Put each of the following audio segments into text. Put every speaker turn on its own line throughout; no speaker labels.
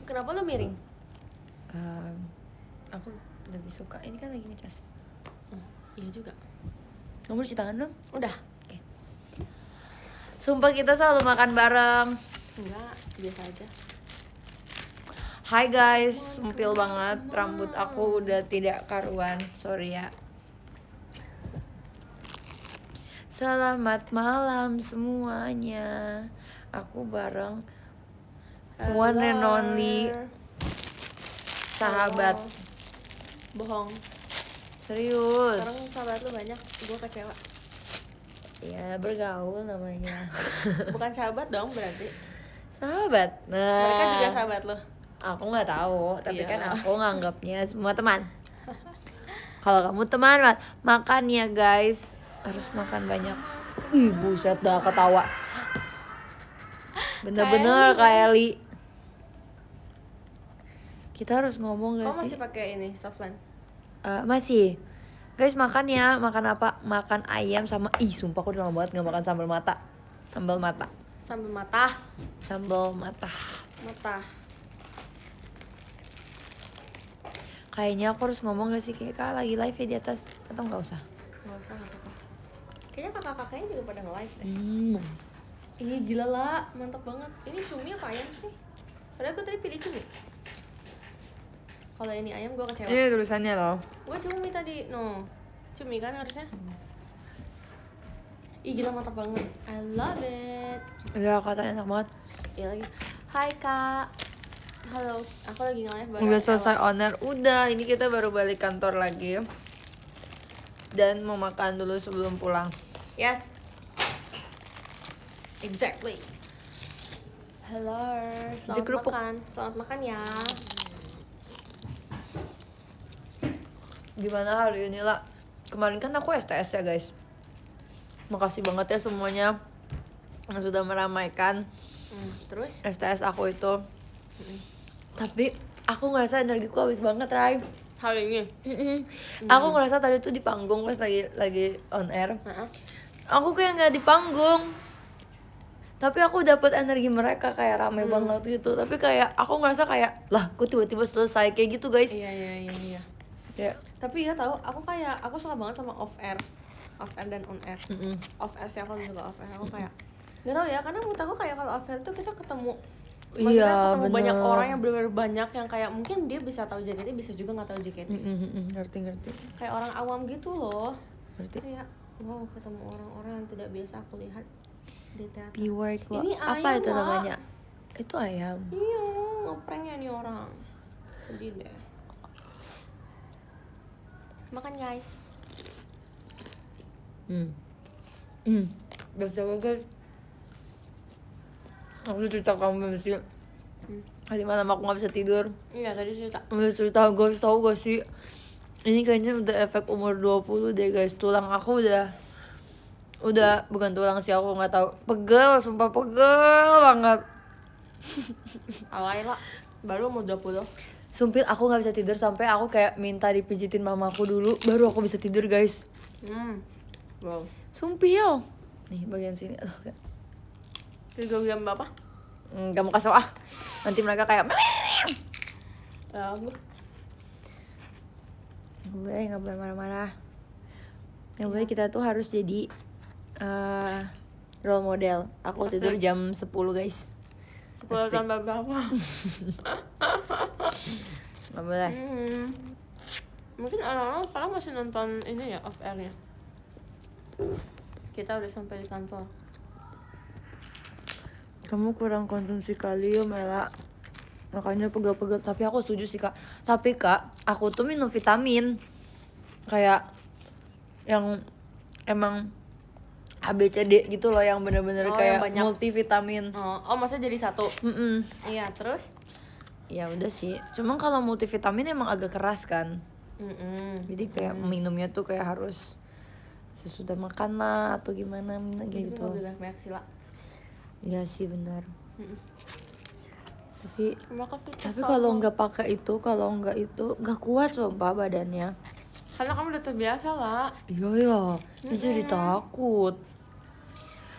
Kenapa lo miring?
Aku lebih suka, ini kan lagi ngecas.
Iya juga.
Kamu cuci tangan dong?
Udah.
Oke. Sumpah kita selalu makan bareng.
Enggak, biasa aja.
Hai guys, sumpil banget. Rambut aku udah tidak karuan, sorry ya. Selamat malam semuanya. Aku bareng one and only sahabat.
Bohong.
Serius.
Sekarang sahabat lu banyak, gue kecewa.
Ya bergaul namanya.
Bukan sahabat dong berarti.
Sahabat. Nah,
Mereka juga sahabat lo.
aku nggak tahu, tapi
Iya.
kan aku nganggapnya semua teman. Kalau kamu teman, makan ya guys. Harus makan banyak. Ih buset dah ketawa. Bener-bener kayak Eli. Kita harus ngomong gak
Kamu
sih?
masih pakai ini softland?
Masih. Guys makan ya. Makan apa? Makan ayam sama sumpah aku udah lama banget gak makan sambal mata. Sambal mata.
Sambal mata.
Sambal mata.
Mata.
Kayaknya aku harus ngomong gak sih? Kayak kak lagi live ya di atas. Atau gak usah?
Gak usah, gak apa-apa. Kayaknya kakak-kakaknya juga pada nge-live deh.
Hmm.
Gila lah, mantap banget. Ini cumi apa ayam sih? Padahal aku tadi pilih cumi. Kalau ini ayam gue kecewa.
Ini tulisannya loh.
Gue cumi tadi, no. Cumi kan harusnya. Gila mantap banget. I love it.
Iya katanya enak banget.
Iya lagi. Hai kak. Halo, aku lagi nge-live bareng
Udah selesai
Ella.
on air. Udah, ini kita baru balik kantor lagi. Dan mau makan dulu sebelum pulang.
Yes. Exactly. Hello. Selamat
kerupuk.
makan. Selamat makan ya.
Gimana hari ini lah? Kemarin kan aku STS ya guys. Makasih banget ya semuanya yang sudah meramaikan
Terus?
STS aku itu. Tapi aku ngerasa energiku habis banget, Rai.
Hari ini.
Aku ngerasa tadi tuh di panggung pas lagi on air.
Heeh.
Aku kayak nggak di panggung. Tapi aku dapat energi mereka kayak rame banget gitu. Tapi kayak aku ngerasa kayak lah, kok tiba-tiba selesai kayak gitu guys.
Iya.
Kayak
Tapi ya tahu, aku suka banget sama off air dan on air. Off air siapa juga off air. Aku kayak nggak tahu ya, karena menurut aku kayak kalau off air tuh kita ketemu. Maksudnya
Iya,
ketemu banyak
bener.
orang yang benar-benar banyak yang kayak mungkin dia bisa tahu JKT, bisa juga nggak tahu JKT.
ngerti.
Kayak orang awam gitu loh.
Ngerti.
Kayak wow, ketemu orang-orang yang tidak biasa aku lihat di teater.
P-word kok.
Ini
Apa
ayam,
itu
Wak.
namanya? Itu ayam.
Iya, ngepranknya nih orang. Sedih deh. Makan guys.
Udah coba guys. Aku cerita kamu sih. Tadi malam aku gak bisa tidur.
Iya, tadi cerita.
Udah cerita guys, tau gak sih? Ini kayaknya udah efek umur 20 deh guys. Tulang aku udah bukan tulang sih, aku nggak tahu. Pegel, sumpah pegel banget.
Alay lah, baru mau 20.
Sumpil aku nggak bisa tidur sampai aku kayak minta dipijitin mamaku dulu baru aku bisa tidur guys.
Wow.
Sumpil. Nih bagian sini. Aduh, kayak
Tidur jam berapa?
gak mau kasih tau ah. Nanti mereka kayak nggak boleh marah-marah. Yang boleh kita tuh harus jadi role model. Aku tidur jam 10 guys.
10 tambah berapa?
Nggak boleh.
Mungkin orang-orang sekarang masih nonton ini ya, off air-nya. Kita udah sampai di kantor.
Kamu kurang konsumsi kalium, Ella. Makanya pegel-pegel. Tapi aku setuju sih, Kak. Tapi, Kak, aku tuh minum vitamin. Kayak yang emang ABCD gitu loh, yang bener-bener kayak
yang banyak.
multivitamin.
Oh, maksudnya jadi satu. Iya, terus?
Ya udah sih. Cuma kalau multivitamin emang agak keras kan. Jadi kayak minumnya tuh kayak harus sesudah makan lah atau gimana gitu.
Nggak boleh banyak sila.
Iya sih benar. Tapi
Kalau
kalau nggak pakai itu, kalau nggak itu nggak kuat sumpah badannya.
karena kamu udah terbiasa lah.
Iya, jadi takut.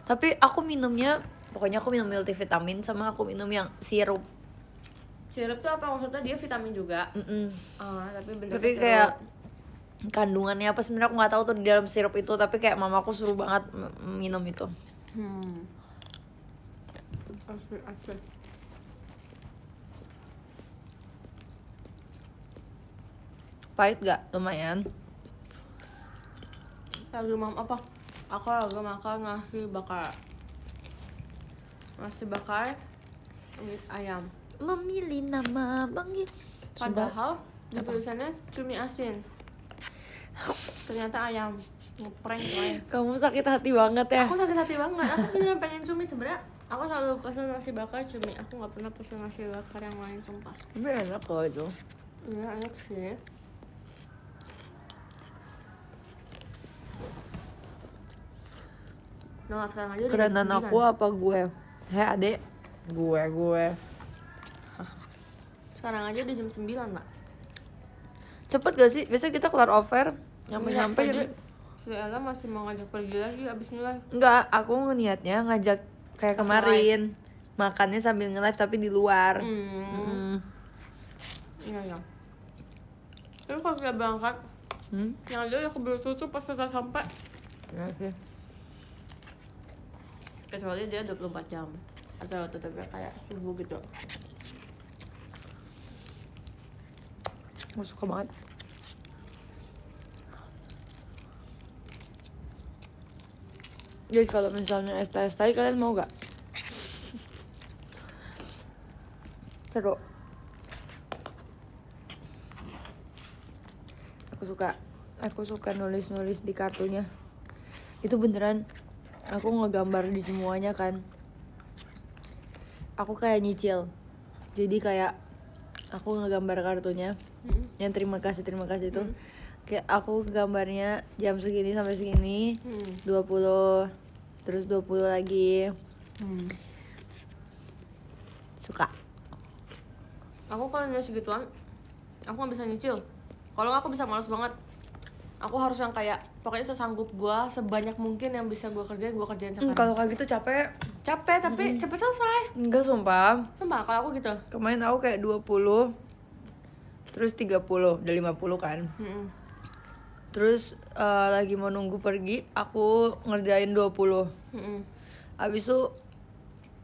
Tapi aku minumnya, pokoknya aku minum multivitamin sama aku minum yang sirup.
sirup tuh apa maksudnya? Dia vitamin juga. Tapi bentuknya
Tapi
sirup.
kayak kandungannya apa sebenarnya aku nggak tahu tuh di dalam sirup itu, tapi kayak mamaku suruh banget minum itu.
Asli.
Pahit gak? Lumayan.
Lagi apa? Aku lagi makan nasi bakar. Nasi bakar with ayam.
Memilih nama Bang.
Padahal di tulisannya cumi asin. Ternyata ayam. Ngeprank coy.
Kamu sakit hati banget ya.
Aku sakit hati banget. Aku beneran pengen cumi sebenarnya. Aku selalu pesen nasi bakar cumi. Aku nggak pernah pesen nasi bakar yang lain sumpah.
Tapi enak kok itu.
Iya enak sih. Nah sekarang aja udah jam
Kerenan
9.
aku apa gue? Hei adek, gue.
Sekarang aja udah jam 9 lah.
Cepet gak sih? Biasanya kita kelar offer nyampe jadi
Si Ella masih mau ngajak pergi lagi abis nilai.
enggak, aku ngeliatnya ngajak kayak
Pas
kemarin makannya sambil nge-live tapi di luar.
Iya. Terus kalau kita berangkat,
Hmm?
yang ada ya keburu tutup pas kita sampai.
Ya sih.
Kecuali dia 24 jam atau tetapnya kayak subuh gitu.
Aku suka banget. Jadi kalau misalnya es teh kalian mau gak? Seru. Aku suka nulis di kartunya. Itu beneran aku ngegambar di semuanya kan. Aku kayak nyicil. Jadi kayak aku ngegambar kartunya. Yang terima kasih itu. Kayak aku gambarnya jam segini sampai segini. 20 terus 20 lagi. Suka.
Aku kalau nulis segituan, aku nggak bisa nyicil. Kalau nggak aku bisa malas banget. Aku harus yang kayak pokoknya sesanggup gue, sebanyak mungkin yang bisa gue kerjain sekarang.
Kalau kayak gitu capek
Tapi cepet selesai.
enggak sumpah.
Sumpah kalau aku gitu.
Kemarin aku kayak 20 terus 30 udah 50 kan. Terus lagi mau nunggu pergi aku ngerjain 20. Abis itu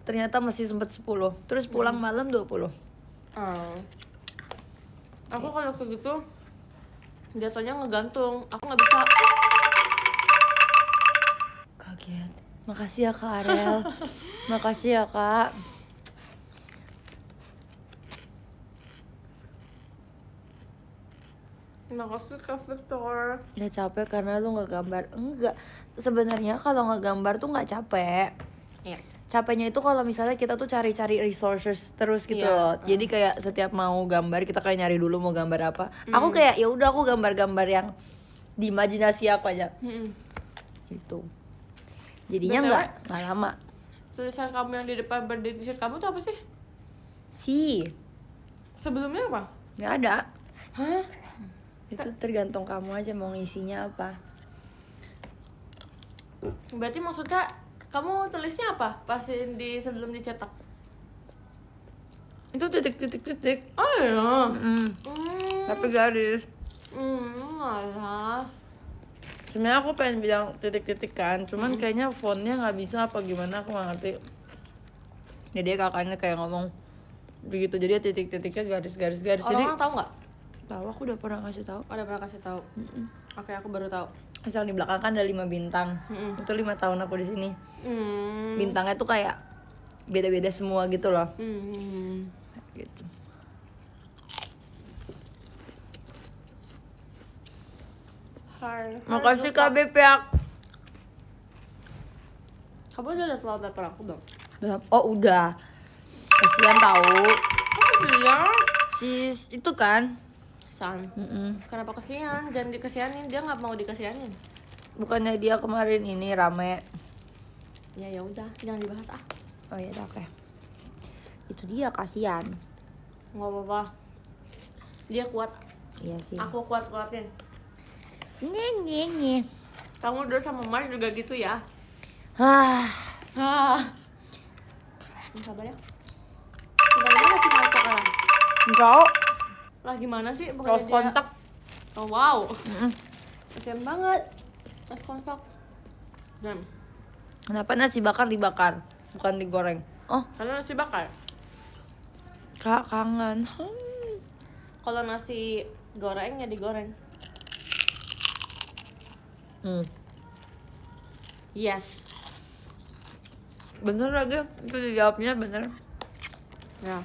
ternyata masih sempet 10. Terus pulang malam 20.
Aku kalau kayak gitu jatuhnya ngegantung. Aku nggak bisa.
Kaget. Makasih ya Kak Ariel. Makasih ya Kak.
Makasih Kak Victor.
Ya capek karena lu nggak gambar. Enggak. Sebenarnya kalau nggak gambar tuh nggak capek.
Iya.
Capeknya itu kalau misalnya kita tuh cari-cari resources terus gitu
Iya,
loh. Jadi kayak setiap mau gambar kita kayak nyari dulu mau gambar apa. Aku kayak ya udah aku gambar-gambar yang di imajinasi aku aja. Gitu. Jadinya nggak lama.
Tulisan kamu yang di depan birthday t-shirt kamu tuh apa sih? Sebelumnya apa?
Nggak ada.
Hah?
Itu tergantung kamu aja mau ngisinya apa.
Berarti maksudnya kamu tulisnya apa pas di sebelum dicetak?
Itu titik.
Oh iya.
Tapi garis.
Malah.
Sebenarnya aku pengen bilang titik-titik kan, cuman kayaknya fontnya nggak bisa apa gimana aku nggak ngerti. Jadi kakaknya kayak ngomong begitu, jadi titik-titiknya garis.
Orang tahu nggak?
Tahu, aku udah pernah kasih tahu.
Udah pernah kasih tahu. Oke, aku baru tahu.
Misal di belakang kan ada 5 bintang. Itu 5 tahun aku di sini. Bintangnya tuh kayak beda-beda semua gitu loh. Gitu. Makasih Kak Bepek.
Kamu udah liat wallpaper aku belum?
Oh udah. Kasian tahu.
Kasian.
Sis itu kan.
San. Kenapa kesian? Jangan dikesianin, dia nggak mau dikesianin.
Bukannya dia kemarin ini rame.
Ya udah, jangan dibahas ah.
Oh iya oke. Itu dia kasian.
Nggak apa-apa. Dia kuat.
Iya sih.
Aku kuatin.
Nye.
Kamu dulu sama Mar juga gitu ya?
Ah.
Sabar ya. Gimana masih mau sekarang?
Enggak.
Lah gimana sih
Lost kontak.
Oh wow,
Mm-mm.
kasian banget. Lost kontak. Dan
Kenapa nasi bakar dibakar, bukan digoreng? Oh,
karena nasi bakar.
Kak kangen.
Kalau nasi goreng ya digoreng. Yes.
Bener lagi, itu dijawabnya bener.
Ya.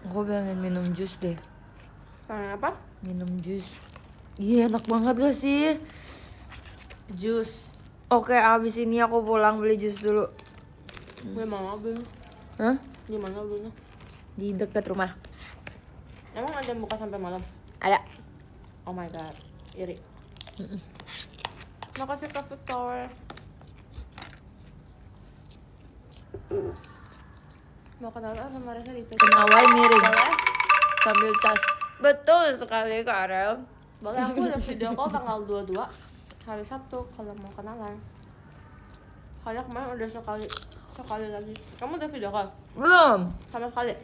Aku pengen minum jus deh.
Karena apa?
Minum jus. Iya enak banget gak sih?
Jus.
Oke, abis ini aku pulang beli jus dulu.
Gue mau beli.
Hah?
Di mana belinya?
Di dekat rumah.
Emang ada yang buka sampai malam?
Ada.
Oh my god, iri. Makasih Kak Victor. Mau kenalan sama Reza di Facebook?
Kenawai miring
Boleh?
sambil cas. Betul sekali Kak Arel.
Boleh, aku udah video call tanggal 22 hari Sabtu kalau mau kenalan. Soalnya kemarin udah sekali lagi. Kamu udah video call?
Belum.
Sama sekali?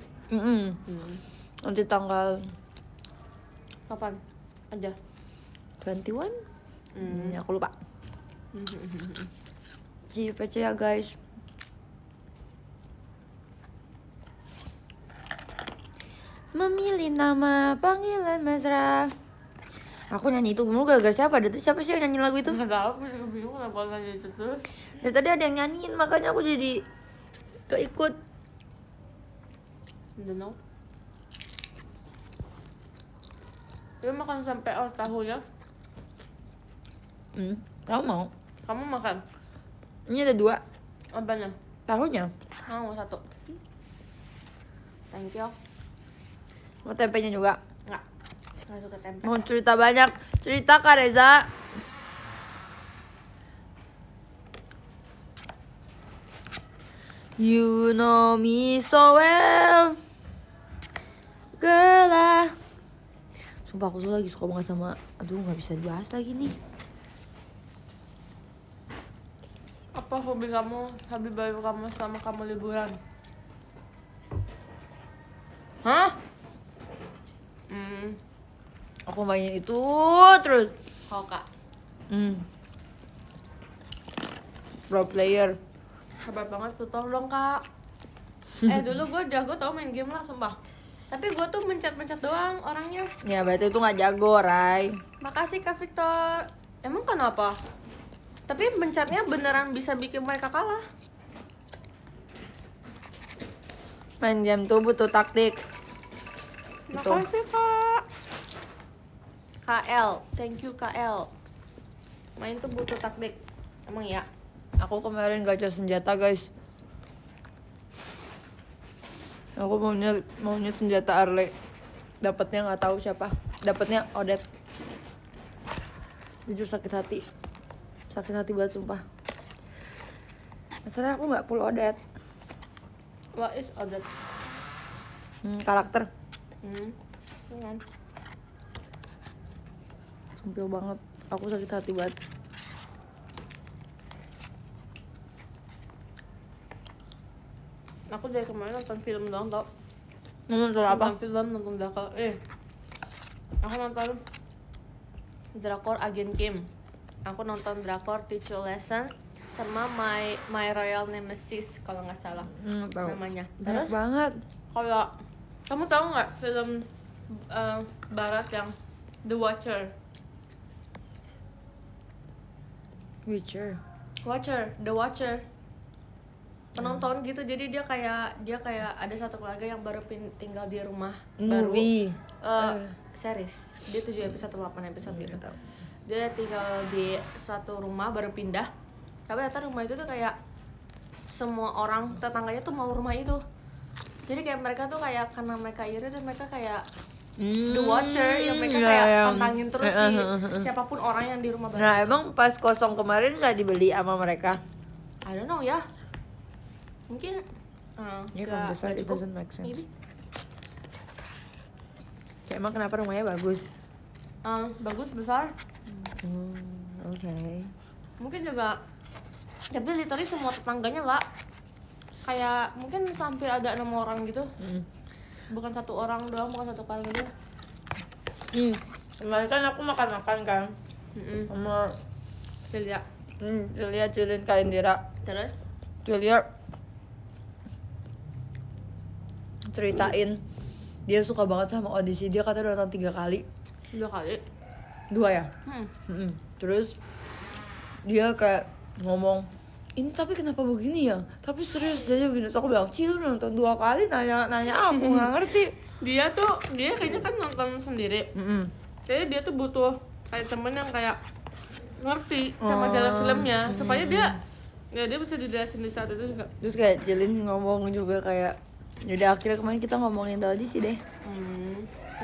Nanti tanggal
Kapan? Aja?
21. Aku lupa. PC ya guys. Memilih nama panggilan mesra. Aku nyanyi itu mulu gara-gara siapa? Dari siapa sih yang nyanyi lagu itu?
Nggak tahu, aku juga bingung kenapa nanya itu terus.
Dari tadi ada yang nyanyiin, makanya aku jadi keikut.
Don't know. Dia makan sampai tahu ya?
Kamu mau?
Kamu makan?
Ini ada 2
Apanya?
tahunya.
Mau 1. Thank you.
Mau tempenya juga.
Nggak suka tempe.
Mau cerita banyak. Cerita Kak Reza. You know me so well, girl ah. Sumpah aku tuh lagi suka banget sama. Aduh nggak bisa dibahas lagi nih.
Apa hobi baru kamu selama kamu liburan? Hah?
Aku mainin itu terus.
Hoka.
Pro player.
Hebat banget tuh, tolong Kak. Dulu gue jago tau main game lah, sumpah. Tapi gue tuh mencet-mencet doang orangnya.
Ya berarti itu nggak jago, Rai.
Makasih Kak Victor. Emang kenapa? Tapi mencetnya beneran bisa bikin mereka kalah.
Main game tuh butuh taktik. Gitu.
Makasih Kak. KL, thank you KL. Main tuh butuh taktik. Emang ya?
Aku kemarin gacha senjata guys. Aku maunya senjata Arle. Dapatnya nggak tahu siapa. Dapatnya Odet. Jujur sakit hati banget sumpah. Masalahnya aku nggak full Odet.
What is Odet?
Karakter.
Jangan.
Sumpil banget. Aku sakit hati banget.
Aku dari kemarin nonton film doang tau.
Nonton apa?
Nonton film, nonton drakor. Aku nonton drakor Agent Kim. Aku nonton drakor Teach You Lesson sama My Royal Nemesis kalau nggak salah namanya.
Banyak
Terus
banget.
kalau kamu tahu nggak film barat yang The Watcher? The Watcher. Penonton gitu, jadi dia kayak ada satu keluarga yang baru tinggal di rumah
Movie.
series. Dia 7 episode atau 8 episode gitu. Dia tinggal di suatu rumah baru pindah. Tapi ternyata rumah itu tuh kayak semua orang tetangganya tuh mau rumah itu. Jadi kayak mereka tuh kayak karena mereka iri tuh mereka kayak The Watcher yang mereka kayak pantangin terus sih siapapun orang yang di rumah baru.
Nah emang pas kosong kemarin nggak dibeli sama mereka?
I don't know ya. Mungkin
From the side it doesn't make sense.
Maybe.
Kayak emang kenapa rumahnya bagus?
Bagus, besar.
Oke.
Mungkin juga, tapi literally semua tetangganya lah. Kayak mungkin hampir ada 6 orang gitu. bukan satu orang doang, bukan satu keluarga dia.
Kemarin kan aku makan-makan kan sama
Celia.
Julia, Julin, Kalindira.
Terus
Julia ceritain dia suka banget sama audisi, dia katanya udah nonton 3 kali.
2 kali.
2 ya? Terus dia kayak ngomong, ini tapi kenapa begini ya? Tapi serius dia begini. Terus aku bilang, Cil nonton 2 kali nanya aku nggak ngerti.
Dia kayaknya kan nonton sendiri. Kayaknya dia tuh butuh kayak temen yang kayak ngerti sama jalan filmnya supaya dia bisa dijelasin di saat itu juga.
Terus kayak Jilin ngomong juga kayak, yaudah akhirnya kemarin kita ngomongin audisi deh.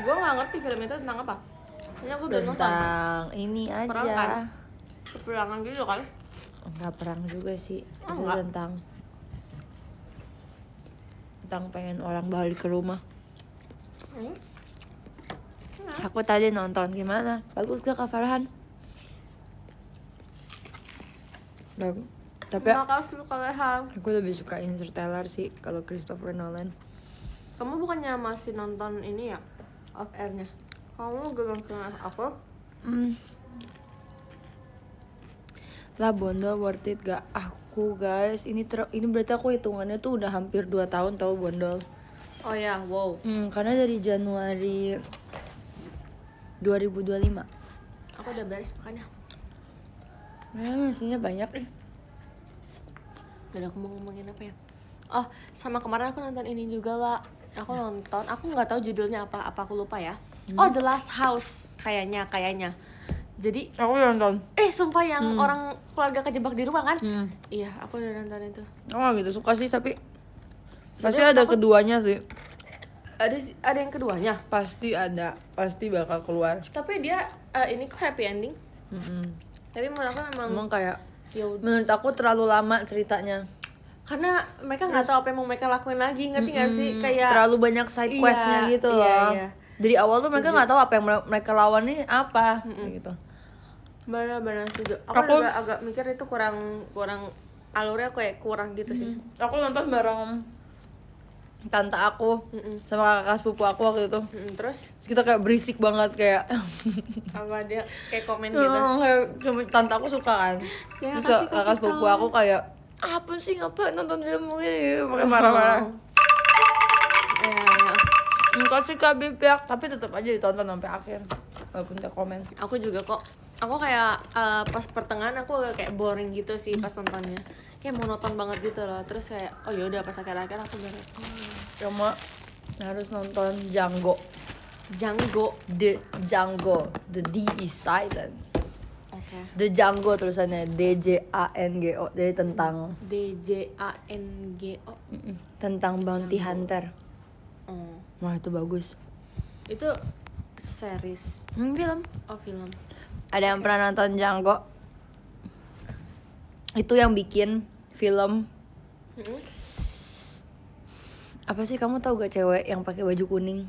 Gue nggak ngerti film itu tentang apa. Kayaknya gue belum nonton.
Tentang ini aja.
Perang kan? Peperangan gitu kan?
Enggak perang juga sih. Itu
enggak.
tentang pengen orang balik ke rumah. Aku tadi nonton, gimana? Bagus gak Kak Farhan? Bagus. Tapi
Makasih kalian.
aku lebih suka Interstellar sih kalau Christopher Nolan.
Kamu bukannya masih nonton ini ya? Off air-nya. Kamu gak nonton apa?
Lah Bondol worth it gak? Aku guys, ini berarti aku hitungannya tuh udah hampir 2 tahun tau Bondol.
Oh ya, wow.
Karena dari Januari 2025.
Aku udah beres makanya.
Masihnya banyak nih.
Dan aku mau ngomongin apa ya? Oh, sama kemarin aku nonton ini juga lah. Aku nggak tahu judulnya apa aku lupa ya. Oh, The Last House kayaknya. Jadi
Aku udah nonton.
sumpah yang orang keluarga kejebak di rumah kan? Iya, aku udah nonton itu.
Aku gak gitu suka sih, tapi pasti
Sebenernya
ada
aku-
keduanya sih.
Ada yang keduanya.
Pasti ada, pasti bakal keluar.
Tapi dia ini kok happy ending. Tapi menurut aku
Emang kayak
ya udah.
menurut aku terlalu lama ceritanya.
Karena mereka nggak tahu apa yang mau mereka lakuin lagi, ngerti nggak sih? Kayak
Terlalu banyak side questnya gitu loh.
Iya.
Dari awal tuh mereka nggak tahu apa yang mereka lawan nih apa gitu.
Benar-benar setuju.
Aku-
Agak mikir itu kurang alurnya kayak kurang gitu sih.
Aku nonton bareng tante aku sama kakak sepupu aku waktu itu.
Terus
Terus kita kayak berisik banget kayak
apa dia kayak komen gitu.
kayak tante aku suka kan.
Ya,
Terus
kasih
kakak sepupu aku kayak apa sih ngapain nonton film ini pakai marah-marah.
Ya.
Enggak sih Kak Bipyak, tapi tetap aja ditonton sampai akhir. Walaupun dia komen.
Aku juga kok. Aku kayak pas pertengahan aku agak kayak boring gitu sih pas nontonnya. Kayak monoton banget gitu loh. Terus kayak oh yaudah pas akhir-akhir aku baru
Cuma harus nonton Django. The D is silent.
Oke.
The Django tulisannya DJANGO. Jadi tentang
DJANGO.
tentang bounty hunter.
Oh.
Wah, itu bagus.
Itu series.
Film.
Oh, film.
Ada yang pernah nonton Django? Itu yang bikin film. Apa sih, kamu tahu gak cewek yang pakai baju kuning?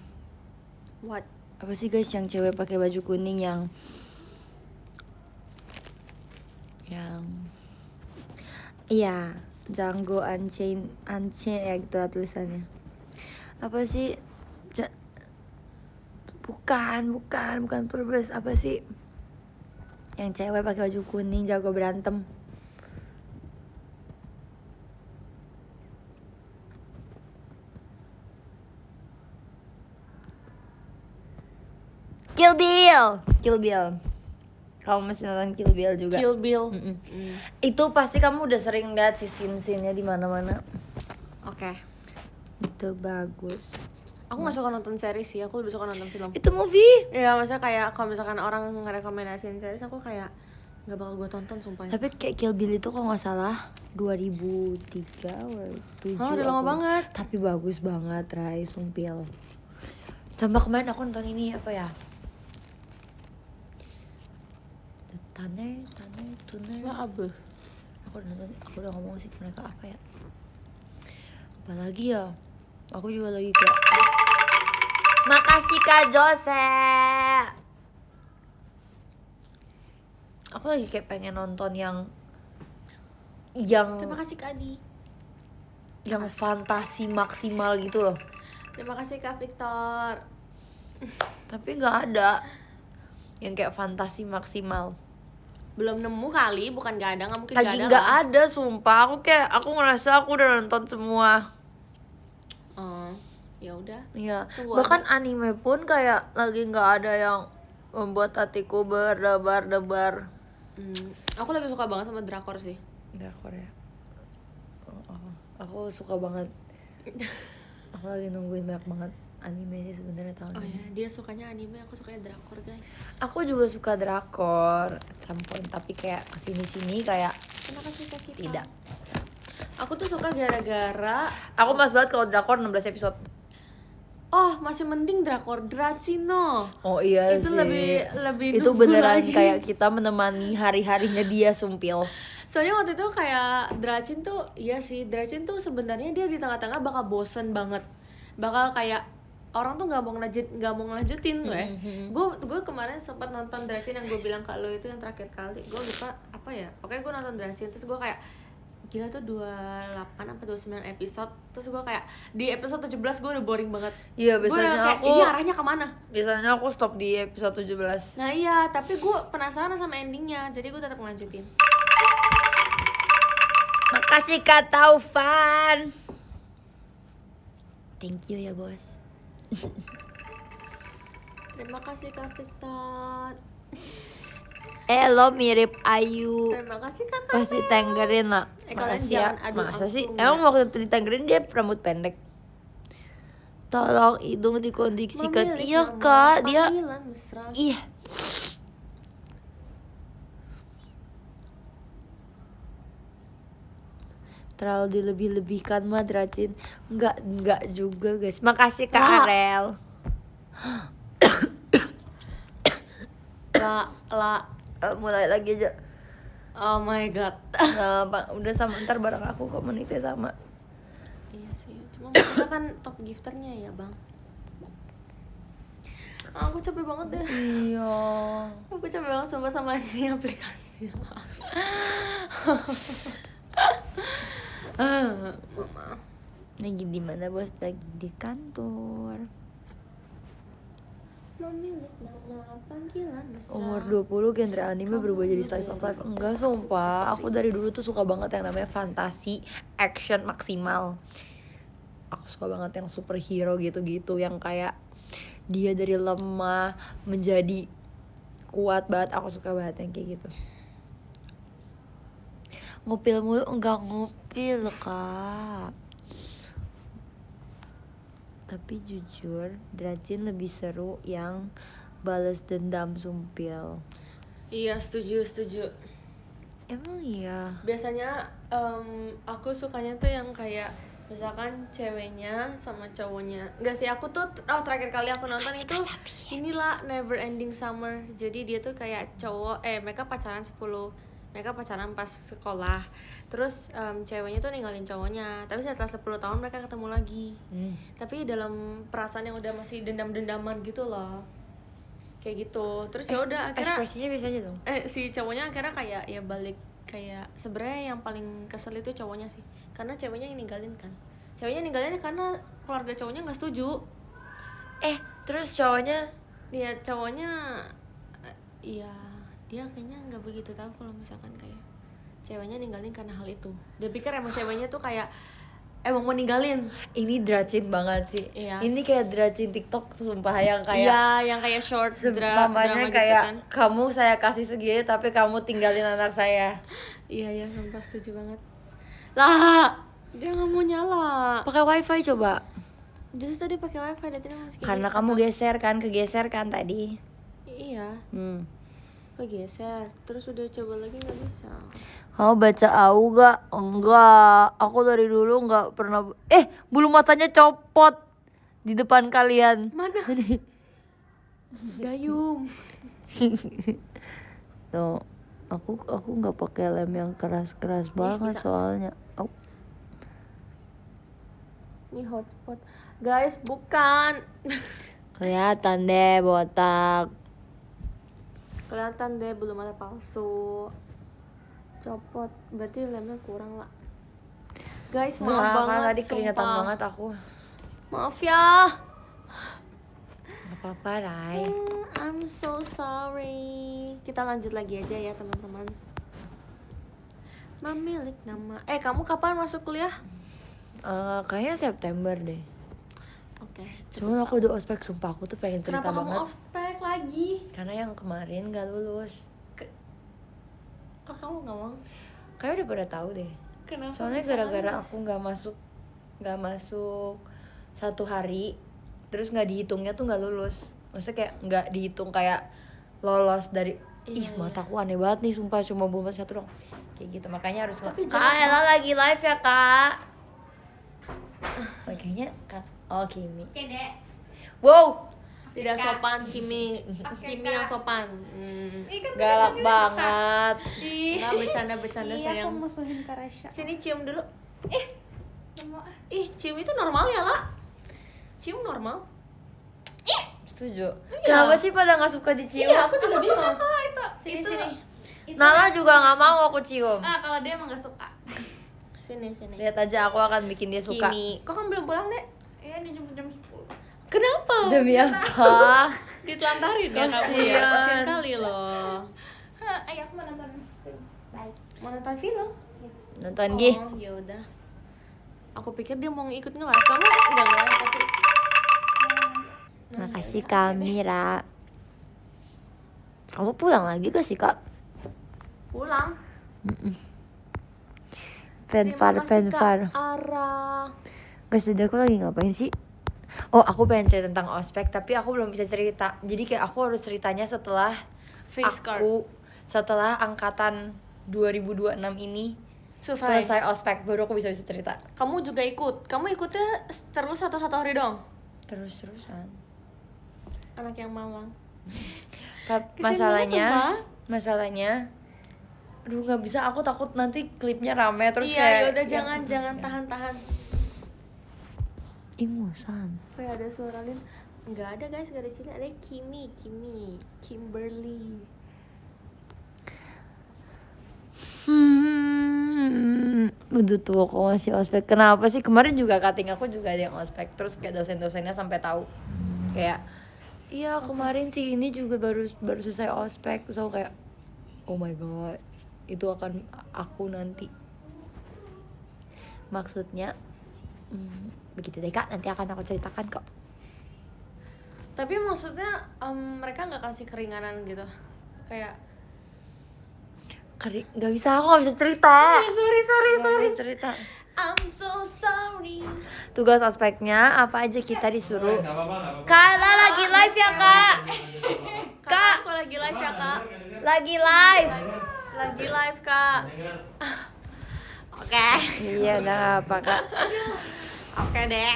What?
Apa sih guys yang cewek pakai baju kuning yang iya, Django Unchained ya gitu lah tulisannya. Apa sih? Bukan Purpose. Apa sih? Yang cewek pakai baju kuning jago berantem. Kill Bill. Kamu masih nonton Kill Bill juga?
Kill Bill.
Itu pasti kamu udah sering lihat sih scene-nya di mana-mana.
Oke.
Itu bagus.
Aku nggak suka nonton series sih, aku lebih suka nonton film.
Itu movie.
Iya, maksudnya kayak kalau misalkan orang ngerekomendasiin series, aku kayak nggak bakal gue tonton sumpah.
Tapi kayak Kill Bill itu kalau nggak salah 2003 atau 2007.
Oh, udah lama banget.
Tapi bagus banget, Rai, sumpil. Sampai kemarin aku nonton ini apa ya? The Tuner.
Wah, abe.
Aku udah ngomong sih ke mereka apa ya? Apalagi ya? Aku juga lagi kayak makasih Kak Jose. Aku lagi kayak pengen nonton yang
Terima kasih Kak Adi.
yang fantasi maksimal gitu loh.
Terima kasih Kak Victor.
Tapi nggak ada yang kayak fantasi maksimal.
Belum nemu kali, bukan nggak ada, nggak mungkin
Lagi
nggak
nggak
lah.
ada, sumpah. Aku ngerasa aku udah nonton semua.
Oh, ya udah.
Iya.
Tunggu
Bahkan anime pun kayak lagi nggak ada yang membuat hatiku berdebar-debar.
Aku lagi suka banget sama drakor sih.
Drakor ya. Aku suka banget. Aku lagi nungguin banyak banget anime sih sebenarnya tahun
Oh
ini.
ya, dia sukanya anime, aku sukanya drakor guys.
Aku juga suka drakor, sampun, tapi kayak kesini-sini kayak
Terima kasih Kak Siva.
tidak.
Aku tuh suka gara-gara
Aku mas banget kalau drakor 16 episode.
oh masih mending drakor Dracino.
Oh iya
Itu
sih.
lebih
Itu
nunggu
beneran
lagi.
kayak kita menemani hari-harinya dia sumpil.
Soalnya waktu itu kayak Dracin tuh, iya sih Dracin tuh sebenarnya dia di tengah-tengah bakal bosen banget, bakal kayak orang tuh nggak mau ngelanjutin gue kemarin sempat nonton Dracin yang gue bilang ke lo itu yang terakhir kali, gue lupa apa ya, pokoknya gue nonton Dracin terus gue kayak gila tuh 28 sampai 29 episode, terus gue kayak di episode 17 gue udah boring banget.
Iya,
Gue
biasanya
kayak
aku
ini arahnya kemana.
Biasanya aku stop di episode 17.
Nah iya, tapi gue penasaran sama endingnya, jadi gue tetap ngelanjutin.
Makasih Kak Taufan. Thank you ya bos.
Terima kasih Kak Victor.
Lo mirip Ayu.
Terima kasih Kakak.
Pasti tenggerin lah.
Kalian
Makasih ya.
jangan adu
Masa
angklung
sih?
ya.
Emang waktu itu ditenggerin dia rambut pendek. Tolong hidung dikondiksikan.
Memilih
Iya
nama
kak, dia
panggilan mesra.
iya. Terlalu dilebih-lebihkan mah Dracin. Enggak juga guys. Makasih Kak
Wah.
Arel.
La.
Mulai lagi aja.
Oh my god.
Udah sama, ntar bareng aku kok menitnya sama.
Iya sih, cuma kita kan top gifternya ya bang. Aku capek banget deh.
Iya.
Aku capek banget coba sama ini aplikasi. Mama.
Lagi di mana bos? Lagi di kantor.
Memilih nama panggilan mesra.
Umur 20 genre anime berubah jadi slice of life. Enggak sumpah, aku dari dulu tuh suka banget yang namanya fantasi, action maksimal. Aku suka banget yang superhero gitu-gitu, yang kayak dia dari lemah menjadi kuat banget. Aku suka banget yang kayak gitu. Ngupil mulu, enggak ngupil kak. Tapi jujur, Dracin lebih seru yang balas dendam sumpil.
Iya setuju.
Emang iya?
Biasanya aku sukanya tuh yang kayak misalkan ceweknya sama cowoknya. Enggak sih, aku tuh terakhir kali aku nonton itu inilah Never Ending Summer. Jadi dia tuh kayak cowok mereka pacaran pas sekolah. Terus ceweknya tuh ninggalin cowoknya. Tapi setelah 10 tahun mereka ketemu lagi. Tapi dalam perasaan yang udah masih dendam-dendaman gitu loh. Kayak gitu. Terus ya udah akhirnya
Ekspresinya bisa aja dong.
si cowoknya akhirnya kayak ya balik, kayak sebenarnya yang paling kesel itu cowoknya sih, karena ceweknya yang ninggalin kan. Ceweknya ninggalin karena keluarga cowoknya nggak setuju.
Terus cowoknya
Dia cowoknya iya dia kayaknya nggak begitu tahu kalau misalkan kayak ceweknya ninggalin karena hal itu. Dia pikir emang ceweknya tuh kayak emang mau ninggalin.
ini Dracin banget sih.
Iya.
Ini kayak Dracin TikTok sumpah, yang kayak
Iya, yang kayak short drama
mamanya
gitu
kayak
kan.
kamu saya kasih segini tapi kamu tinggalin anak saya.
Iya, sumpah setuju banget. Lah, dia nggak mau nyala.
Pakai wifi coba.
Jadi tadi pakai wifi dan tidak masih
Karena kamu kegeser kan tadi.
Iya, kegeser. Terus udah coba lagi nggak bisa.
Kamu baca AU gak? Enggak. Aku dari dulu gak pernah. Bulu matanya copot di depan kalian.
Mana? Gayung.
Tuh, aku nggak pakai lem yang keras banget
bisa.
soalnya.
Ini hotspot. Guys, bukan.
Kelihatan deh botak.
Kelihatan deh belum ada palsu. Copot. Berarti lemnya kurang lah. Guys, maaf
Nggak,
banget.
karena tadi kelihatan
sumpah.
banget aku.
Maaf ya.
Gak apa-apa, Rai.
I'm so sorry. Kita lanjut lagi aja ya teman-teman. Memilik nama. Kamu kapan masuk kuliah?
Kayaknya September deh.
Oke.
Cuman aku udah ospek, sumpah aku tuh pengen cerita
Kenapa kamu
banget.
ospek lagi?
Karena yang kemarin gak lulus.
Kok kamu nggak mau?
Kayak udah pada tahu deh.
Kenapa?
Soalnya
bisa
gara-gara
lulus?
aku nggak masuk 1 hari, terus nggak dihitungnya tuh nggak lulus. Maksudnya kayak nggak dihitung kayak lolos dari.
Iya,
Mataku aneh banget nih, sumpah cuma bulan 1 dong. Kayak gitu, makanya harus
Tapi
Kak,
jahat
Ella lagi live ya, Kak. Makanya Kak, Kimi.
Oke dek.
Wow,
Tidak
Kak.
sopan Kimi.
Oke,
Kimi
Kak.
yang sopan.
Ih, kan tadi
galak
panggilnya
banget.
Ih.
Nggak bercanda-bercanda
Iya,
sayang.
aku musuhin Kak Rasya.
Sini cium dulu.
Nggak mau ah.
Ih, cium itu normal ya, La? Cium normal.
Setuju.
Iya.
Kenapa sih pada nggak suka dicium?
Iya, aku juga bingung.
Oh, itu.
Sini,
itu,
sini.
itu-
Nala juga nggak mau aku cium.
Kalau dia emang nggak suka.
Sini, sini.
Lihat aja, aku akan bikin dia suka.
Kimi. Kok kamu belum pulang, Dek?
Iya, ini jam 10.
Kenapa?
Demi apa?
Ditelantarin ya kamu ya.
Kasian.
Kasian kali loh.
Ayo aku mau nonton. Bye.
Mau nonton film?
Nonton Gi.
Oh, ya udah. Aku pikir dia mau ikut nge-live. Kamu enggak nge-live tapi
Makasih Kamira. Kamu pulang lagi gak sih, Kak?
pulang.
Fanfare,
Terima kasih, Kak
fanfare.
Ara.
Guys, jadi aku lagi ngapain sih? Oh, aku pengen cerita tentang ospek, tapi aku belum bisa cerita. Jadi kayak aku harus ceritanya setelah
Face card.
setelah angkatan 2026 ini selesai ospek, baru aku bisa cerita.
Kamu juga ikut. Kamu ikutnya terus satu hari dong.
Terus-terusan.
Anak yang Malang.
Tapi
Kesian banget, sumpah.
masalahnya aduh nggak bisa, aku takut nanti klipnya rame terus
Iya,
kayak
ya udah jangan tahan.
ingusan.
Kayak ada suara Lin. Enggak ada guys, enggak ada Cina, ada Kimberly.
Udah tuh aku masih ospek. Kenapa sih kemarin juga cutting aku juga ada yang ospek, terus kayak dosen-dosennya sampai tahu kayak iya kemarin sih ini juga baru selesai ospek, so kayak oh my god, itu akan aku nanti maksudnya begitu deh Kak, nanti akan aku ceritakan kok.
Tapi maksudnya mereka nggak kasih keringanan gitu. Kayak
Nggak bisa, aku nggak bisa cerita.
sorry.
Nggak bisa cerita.
I'm so sorry.
Tugas ospeknya apa aja kita disuruh.
Nggak apa-apa.
Kak, Ella lagi live ya Kak?
Kak, aku lagi live ya, Kak.
Lagi live.
Lagi live, Kak. Oke.
Iya udah nggak apa Kak.
Oke deh.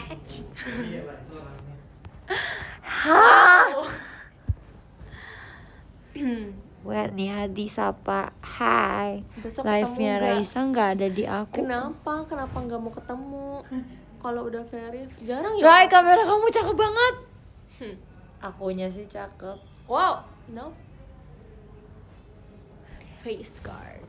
Hah? Werni Hadi sapa. Hai.
Besok
Live-nya
ketemu nggak?
Raisa nggak ada di aku.
Kenapa nggak mau ketemu? Kalau udah verif, jarang ya.
Rai, kamera kamu cakep banget.
Hmm.
Akunya sih cakep.
Wow, no. Face card.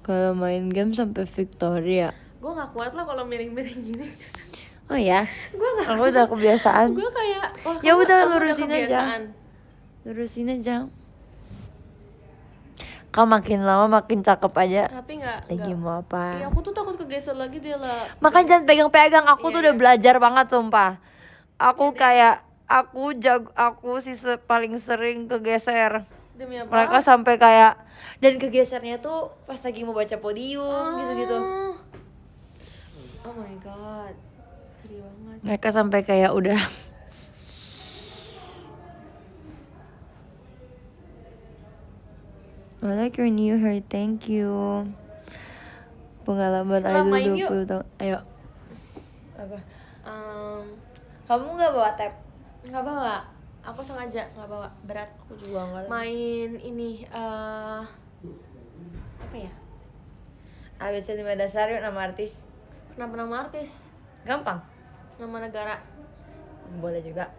Kalau main game sampai Victoria.
Gue nggak kuat lah kalau miring-miring gini.
Oh ya,
Gue nggak.
aku udah kebiasaan.
Gue kayak. wah,
Ya
kamu-
udah,
kamu
lurusin aja.
kebiasaan.
Lurusin aja. Kau makin lama makin cakep aja.
Tapi nggak.
Lagi mau
Iya,
apa?
aku tuh takut kegeser lagi dia lah.
Makanya jangan pegang-pegang. Aku
Iya,
tuh udah
iya.
belajar banget sumpah. Aku kayak aku sih paling sering kegeser.
Demi apa?
Mereka sampai kayak dan kegesernya tuh pas lagi mau baca podium gitu-gitu.
Oh my god, sedih banget.
Mereka sampai kayak udah I like your new hair, thank you. Pengalaman
Lamain
idol
yuk.
20 tahun. Ayo. Apa?
Em,
Kamu nggak bawa tab?
nggak bawa. Aku sengaja nggak bawa, berat.
Aku juga nggak.
Main ini apa ya?
ABC 5 dasar yuk, nama artis.
Nama artis,
Gampang.
nama negara.
Boleh juga.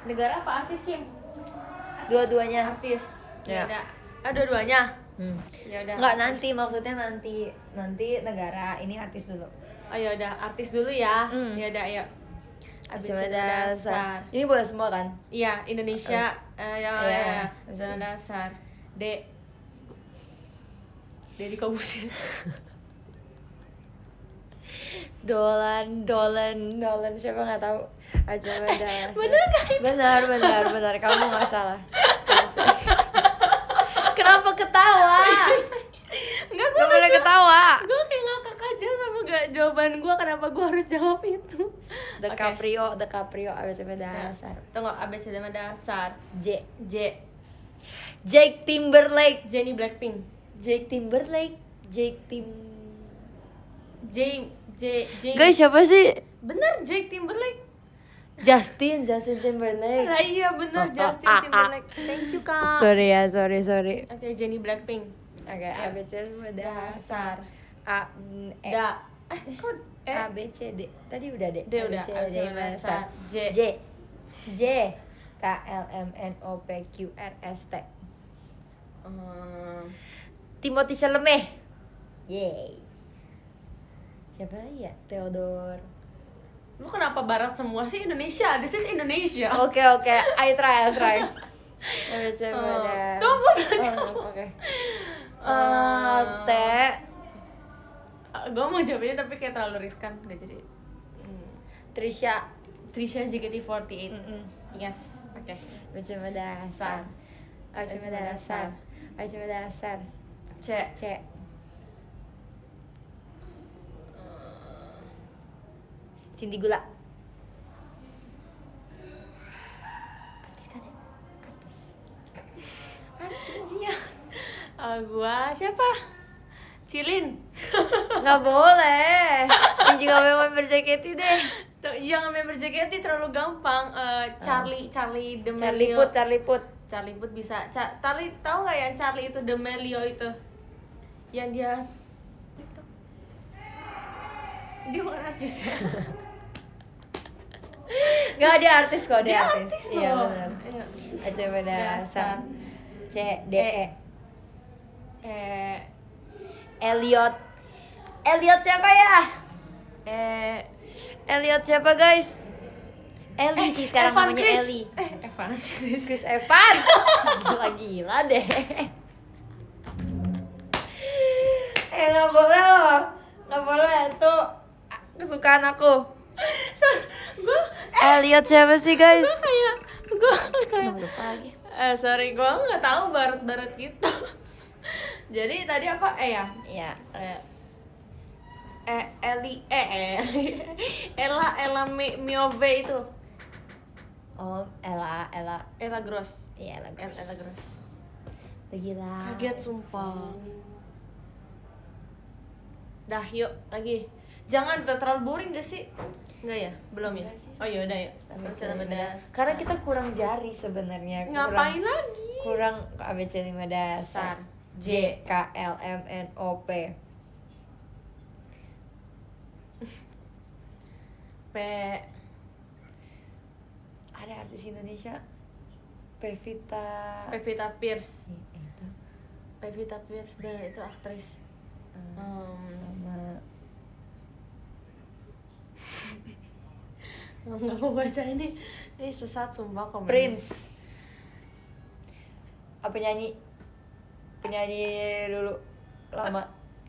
Negara apa artis Kim?
Dua-duanya.
Artis.
Ya.
Ada. Dua-duanya. Ya udah.
Nggak nanti, maksudnya nanti negara, ini artis dulu.
Oh ya udah, artis dulu ya.
Hmm.
Ya udah, ayo.
ABCD
ABCD dasar.
Ini boleh semua kan?
Iya, Indonesia.
Iya.
Ya. ABCD dasar. D. Deddy Kobusier.
Dolan siapa nggak tahu. ABCD dasar.
Bener gak itu?
Benar. Kamu nggak salah. Kenapa ketawa?
Enggak, gue
Gak boleh ketawa.
Gue kayak ngakak aja sama gak jawaban gue, kenapa gue harus jawab itu.
The Caprio ABCD
Nah,
dasar.
tunggu, ABCD dasar.
J.
J.
Jake Timberlake.
Jennie Blackpink.
J.
Guys,
siapa sih?
bener, Jake Timberlake.
Justin Timberlake.
Nah, iya bener, Justin Timberlake. Thank you, Kak.
Sorry.
Oke, Jennie Blackpink.
Oke, ABCD dasar.
Dasar.
A E
Kok
A B C D. Tadi udah D.
D udah, ABCD dasar. J.
J K L M N O P Q R S T. Timothy Chalamet. Yeay. Siapa lagi ya? Theodore.
Lu kenapa barat semua sih? Indonesia, this is Indonesia.
Oke, I try. ABCD dasar.
Tunggu, belum jawab.
Oke. T.
Gue mau jawabnya tapi kayak terlalu riskan, gak jadi.
Trisha.
Trisha JKT48.
Mm-mm.
Yes, oke.
ABCD dasar. ABCD dasar.
C.
Cindy Gula.
Iya. Gua siapa? Cilin.
Nggak boleh. Ini juga member JKT deh.
Tuh, yang member JKT terlalu gampang. Charlie
Charlie
D'Amelio.
Put.
Charlie Put bisa. Charlie, tahu nggak yang Charlie itu D'Amelio itu? Yang dia bukan artis ya?
Nggak, dia artis kok, dia
artis loh.
Iya benar.
Iya.
ABCD dasar. C D E. Elliot siapa ya? Elliot siapa guys? Ellie sih sekarang
Evan
namanya
Chris.
Ellie.
Evan
Chris Evans. Gila deh. Nggak boleh loh. Nggak boleh, itu kesukaan aku.
Gue
Elliot siapa sih guys?
gue kayak
Lupa lagi.
sorry, gue nggak tahu barat gitu. Jadi tadi apa? Ya.
Iya.
Ella Miove itu.
Oh,
Ella Gross.
Iya, Ella
Gross.
Gila.
Kaget sumpah. Dah, yuk lagi. Jangan terlalu boring gak sih? Enggak ya? Belum ya?
Enggak sih.
Oh ya udah ya.
Karena kita kurang jari sebenarnya.
Ngapain lagi?
Kurang ABCD dasar. J K L M N O P.
P.
Ada artis Indonesia. Pevita
Pierce.
Itu.
Pevita Pierce, bener itu aktris.
Sama
Nggak mau baca ini sesat sumpah komen.
Prince. Penyanyi dulu lama.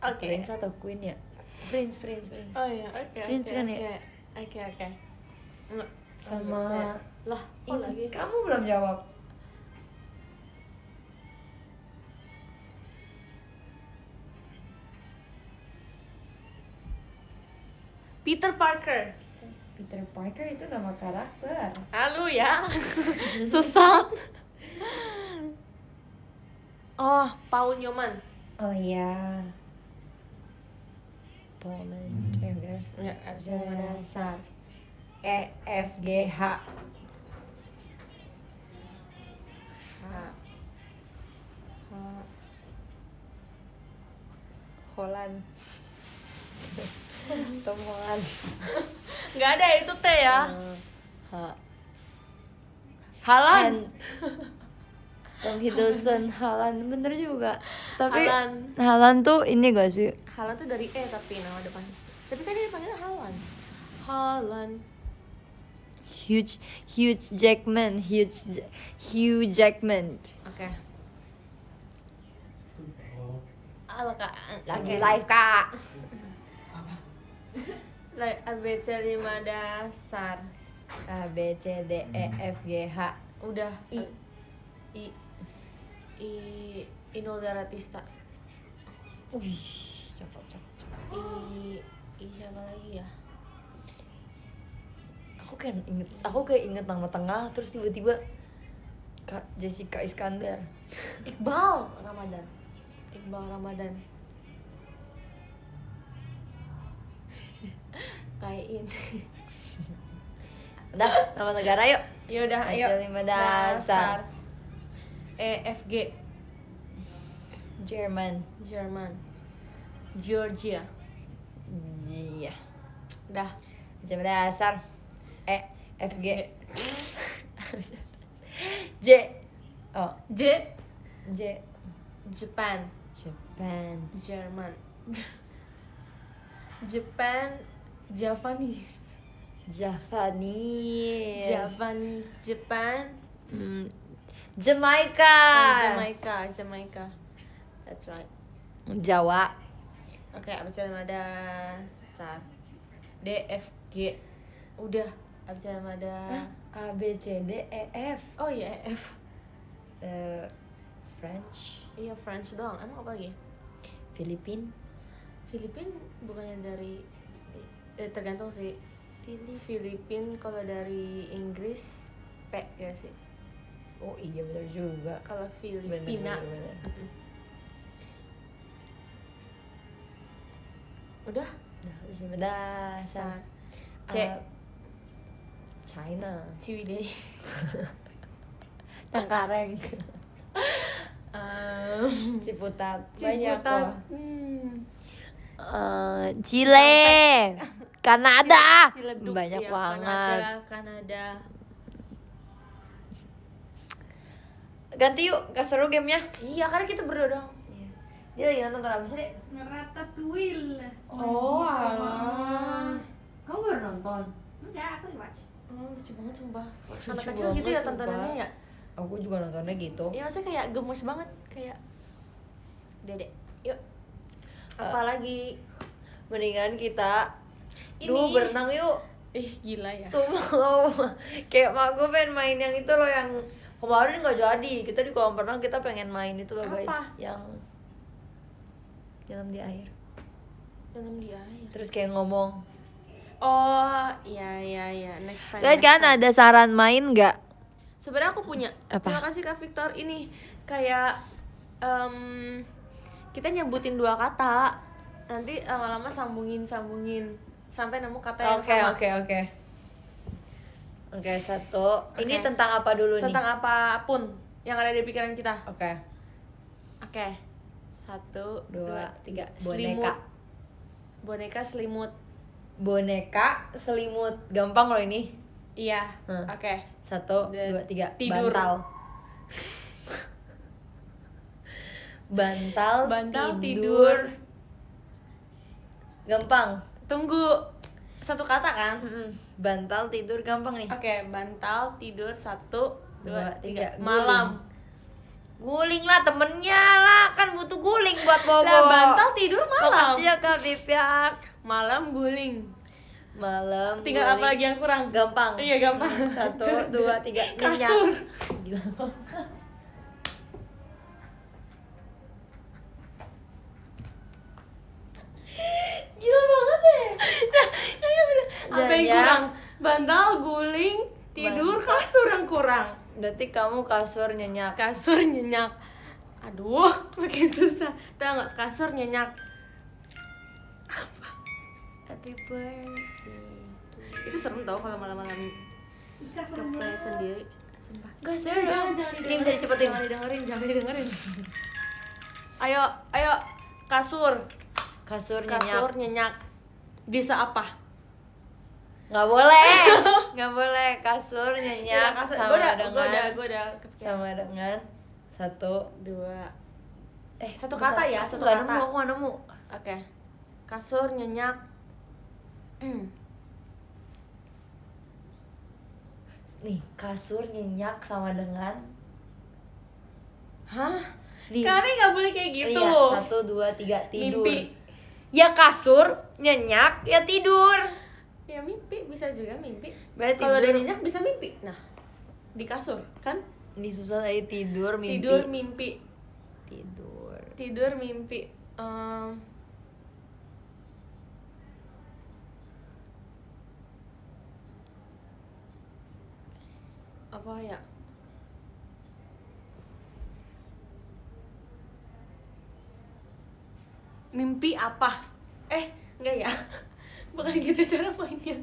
Oke.
Prince atau Queen ya? Prince.
Oh iya, oke.
Prince kan ya?
Oke.
Sama
lah, lagi.
Kamu belum jawab.
Peter Parker.
Peter Parker itu nama karakter.
Halo ya. Sesat. Oh, Paul Newman.
Oh iya. Poland.
Enggak, absen dasar.
E F G H. Holland. Tom Holland.
Enggak ada itu T ya.
H.
Halan.
Tom Hiddleston, Haaland, bener juga. Tapi
Haaland.
Haaland tuh ini gak sih?
Haaland tuh dari E tapi nama depannya. Tapi kan dia dipanggilnya Haaland. Haaland.
Hugh Jackman, Hugh Jackman.
Oke. Halo kak.
Lagi live kak.
ABC 5 dasar.
A B C D E F G H
Udah.
I.
Inul Daratista.
Wih, cakep.
Siapa lagi ya?
Aku kayak inget nama tengah terus tiba-tiba Kak Jessica Iskandar.
Iqbal Ramadan. Kayak ini.
Udah, nama negara yuk.
Yaudah, ayo.
ABC 5 dasar.
EFG.
Jerman.
Georgia.
Iya.
Dah.
ABC 5 dasar. E F G J. Oh,
J. Japan. Jerman. Japanese. Japan.
Jamaica.
Jamaica. That's right.
Jawa.
Oke, ABC 5 dasar. D F G. Udah, ABC 5 dasar.
A B C D E F.
Oh iya, F.
French.
Iya, French doang. Emang apa lagi?
Filipin
Bukannya dari tergantung sih. Filipin kalau dari Inggris P ya sih.
Oh iya benar juga.
Kalau Filipina.
Bener.
Udah?
Nah, ABC 5 dasar.
C.
China.
Ciwidey.
Tengkareng. Ciputat. Banyak kok. Chile. Kanada.
Ciledug,
Banyak
ya,
banget.
Kanada.
Ganti yuk, gak seru gamenya.
Iya, karena kita berdua dong.
Dia lagi nonton apa sih, Dek?
Ratatouille.
Oh, alah.
Kamu baru nonton?
Enggak, aku rewatch.
Lucu banget sumpah.
Lucu
Anak kecil gitu
banget,
ya tontonannya
sumpah.
ya.
Aku juga nontonnya gitu.
Iya, maksudnya kayak gemes banget, kayak Dedek. Yuk. Apalagi
Mendingan kita
Ini.
berenang yuk.
gila ya.
Sumpah, kayak mak gue pengen main yang itu loh, yang kemarin nggak jadi. Kita di kolam renang kita pengen main itu loh guys.
Apa?
Yang dalam di air.
Dalam dia ya.
Terus kayak ngomong.
Oh, iya. Next time.
Guys,
next
kan
time.
ada saran main nggak?
Sebenarnya aku punya.
Apa?
Terima kasih Kak Victor. Ini kayak kita nyebutin 2 kata. Nanti lama-lama sambungin sampai nemu kata yang sama.
Oke, 1. Ini
Oke.
tentang apa dulu nih?
Tentang apapun yang ada di pikiran kita.
Oke.
Oke. 1, 2, 3.
Boneka.
Boneka selimut.
Boneka selimut. Gampang loh ini.
Iya.
Hmm.
Oke.
1, 2, 3.
Tidur.
Bantal
tidur.
Gampang.
Tunggu. 1 kata kan?
Bantal tidur gampang nih.
Oke, bantal tidur 1, 2, 3.
Guling.
Malam.
Guling lah temennya lah, kan butuh guling buat bobo.
Lah, bantal tidur malam.
Makasih ya Kak Bipyak.
Malam guling.
Malam
Tinggal
guling.
apa lagi yang kurang?
Gampang.
Iya, gampang.
1, 2, 3.
Kasur.
Gila banget. Gila banget deh.
Apa yang kurang? Bantal, guling, tidur, kasur yang kurang.
Berarti kamu kasur nyenyak.
Kasur nyenyak. Aduh, makin susah. Tahu nggak, kasur nyenyak.
Happy birthday.
Itu serem tau kalau malam-malam ngeplay sendiri. Sumpah.
Gak seru dong. Ini bisa dicepetin.
Jangan didengerin. Ayo, kasur.
Kasur
Kasur
nyenyak.
nyenyak. Bisa apa?
Nggak boleh. Nggak boleh. Kasur
Iya,
nyenyak
kasur.
sama
Gue udah
dengan
kepikiran.
sama dengan 1,
dua. Satu
bentar.
kata ya,
Aku
satu
nggak
kata.
nemu, aku nggak nemu.
Oke. Kasur, nyenyak.
Nih, kasur nyenyak sama dengan
Hah?
Nih.
Karena nggak boleh kayak gitu.
Iya, 1, 2, 3, tidur.
Mimpi.
Ya kasur, nyenyak, ya tidur.
Ya mimpi, bisa juga mimpi.
Berarti
Kalau udah
tidur.
nyenyak bisa mimpi. Nah, di kasur kan?
Ini susah tadi, tidur, mimpi.
Tidur, mimpi.
Tidur.
Tidur, mimpi. Apa ya? Mimpi apa? Enggak ya. Bukan gitu cara mainnya.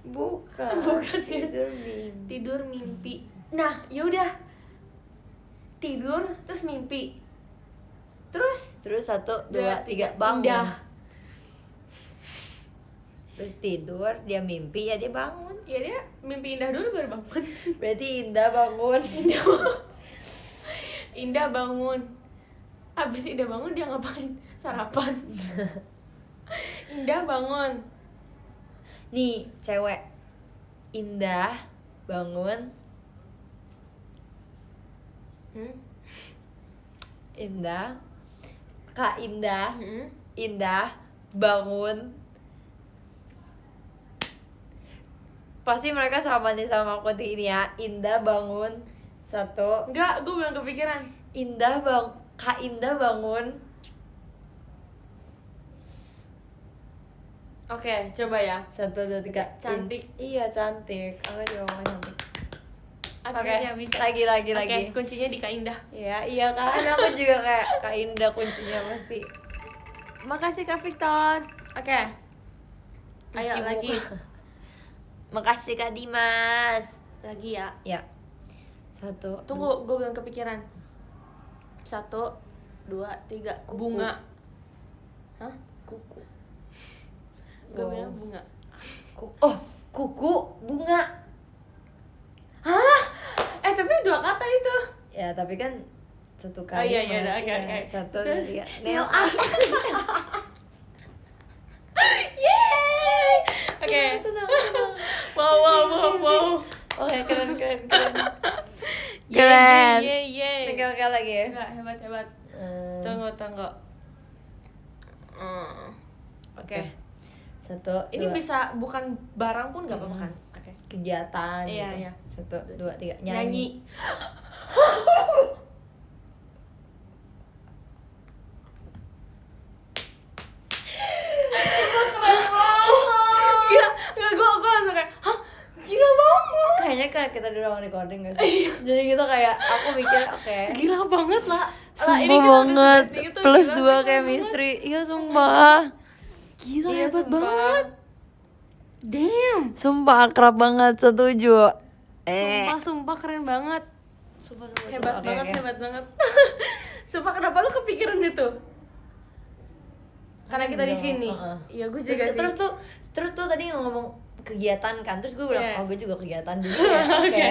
Bukan.
Bukan ya.
Tidur, mimpi.
Tidur, mimpi. Nah, yaudah. Tidur terus mimpi. Terus
Terus 1, 2, 3, bangun.
Indah.
Terus tidur, dia mimpi, ya dia bangun.
Ya dia mimpi indah dulu baru bangun.
Berarti Indah bangun.
Indah bangun. Abis Indah bangun dia ngapain? Sarapan. Indah bangun.
Nih, cewek. Indah bangun. Indah. Kak Indah. Indah bangun. Pasti mereka sama nih sama aku di ini ya. Indah bangun. 1.
Enggak, gue belum kepikiran.
Kak Indah bangun.
Oke, coba ya.
1, 2, 3.
Cantik.
Iya, cantik. Aku juga mau cantik.
Akhirnya bisa.
Lagi.
Oke, kuncinya di Kak Indah.
Iya kan. Aku juga kayak Kak Indah kuncinya pasti.
Makasih Kak Victor. Oke. Ayo
Cuci
lagi.
muka. Makasih Kak Dimas.
Lagi ya.
Ya. 1.
Tunggu, gue belum kepikiran. 1, 2, 3.
Kuku.
Bunga. Hah?
Kuku.
Gue
Wow.
bilang bunga.
Kuku bunga.
Hah? Tapi 2 kata itu.
Ya, tapi kan 1
Oh
kali.
iya, oke.
1, 2,
Terus,
3.
nail
Nail
art.
art.
Yeay. Oke.
Senang.
Wow.
Oke, keren.
Yeay,
Keren.
yeay.
Oke lagi ya.
Enggak, hebat. Tunggu. Oke.
1,
Ini bisa bukan barang pun nggak apa-apa kan? Oke.
kegiatan
Iya,
gitu. 1, 2, 3.
Nyanyi. Gila, nggak gue langsung kayak, hah, gila banget.
Kayaknya karena kita di ruang recording gak sih? Jadi gitu kayak aku mikir oke.
Gila banget lah.
Sumpah
Ini kita udah
banget.
sebesar itu,
Plus
gila
2
sih,
chemistry. Iya sumpah.
Gila
Iya,
hebat
sumpah.
banget. Damn.
Sumpah akrab banget, setuju.
Sumpah keren banget.
Sumpah.
Hebat
Oke,
banget,
oke.
hebat banget. Sumpah kenapa lu kepikiran itu? Karena kita di sini. Iya, gue juga sih.
Terus tuh tadi ngomong kegiatan kan, terus gue bilang
Iya.
oh gue juga kegiatan dulu ya. Oke.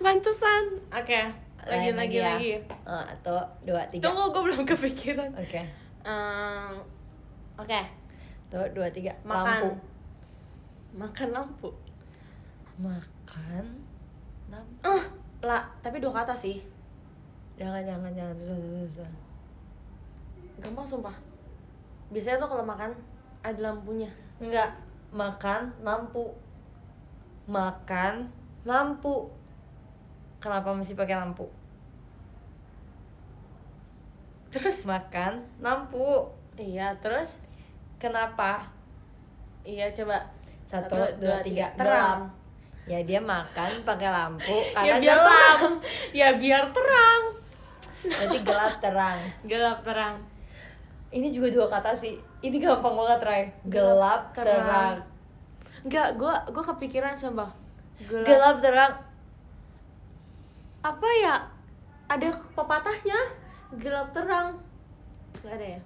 Pantesan. Oke.
Lain
Lagi.
ya. 1, 2, 3.
Tunggu, gue belum kepikiran.
Oke.
Oke.
1, 2, 3.
Makan.
Lampu.
Makan lampu.
Makan lampu.
Lah, tapi 2 kata sih.
Jangan susah.
Gampang sumpah. Biasanya tuh kalau makan ada lampunya.
Enggak, makan lampu. Makan lampu. Kenapa mesti pakai lampu?
Terus?
Makan lampu.
Iya, terus?
Kenapa?
Iya, coba.
1, 2, 3.
Terang.
Gelap. Ya dia makan pakai lampu
Ya
karena
biar
gelap.
terang. Ya biar terang.
Berarti gelap terang.
Gelap terang.
Ini juga 2 kata sih. Ini gampang banget, Ray. Gelap terang.
Enggak, gua kepikiran sumpah.
Gelap terang.
Apa ya? Ada pepatahnya. Gelap terang. Enggak ada ya?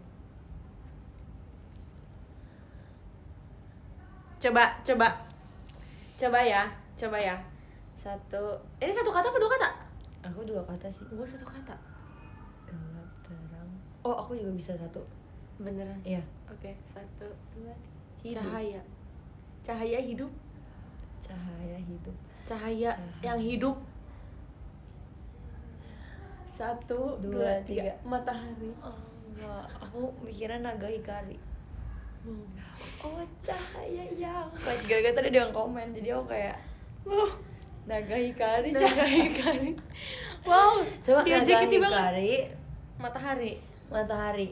Coba ya. 1. Ini 1 kata apa 2 kata?
Aku 2 kata sih.
Gue 1 kata.
Gelap terang. Oh, aku juga bisa 1.
Beneran?
Iya.
Oke, 1, 2, 3.
Hidup.
Cahaya. Cahaya hidup.
Cahaya hidup.
Cahaya yang hidup. 1, 2, 3. Matahari.
Oh, enggak. Aku mikirnya naga hikari. Oh, cahaya yang. Gara-gara tadi ada yang komen, jadi aku kayak naga hikari.
Naga hikari. Wow.
Coba
dia
naga
JKT banget.
hikari,
Matahari.
matahari.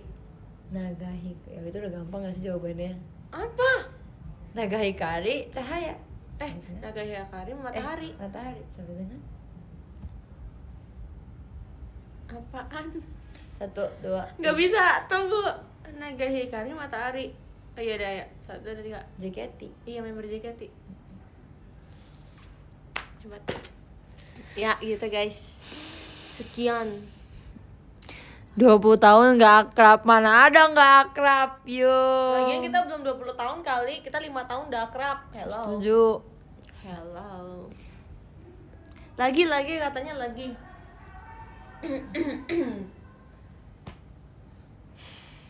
Naga hikari. Ya, itu udah gampang gak sih jawabannya?
Apa?
Naga hikari, cahaya.
Naga hikari, matahari.
Matahari. Sampai dengan
Apaan?
1, 2.
Nggak bisa, tunggu. Naga hikari, matahari. Oh iya udah ya. 1, 2, 3.
JKT.
Iya, member JKT. Hebat. Ya gitu guys. Sekian
20 tahun gak akrab, mana ada gak akrab, yuk.
Lagian kita belum 20 tahun kali, kita 5 tahun udah akrab. Hello.
Setuju.
Hello. Lagi katanya lagi.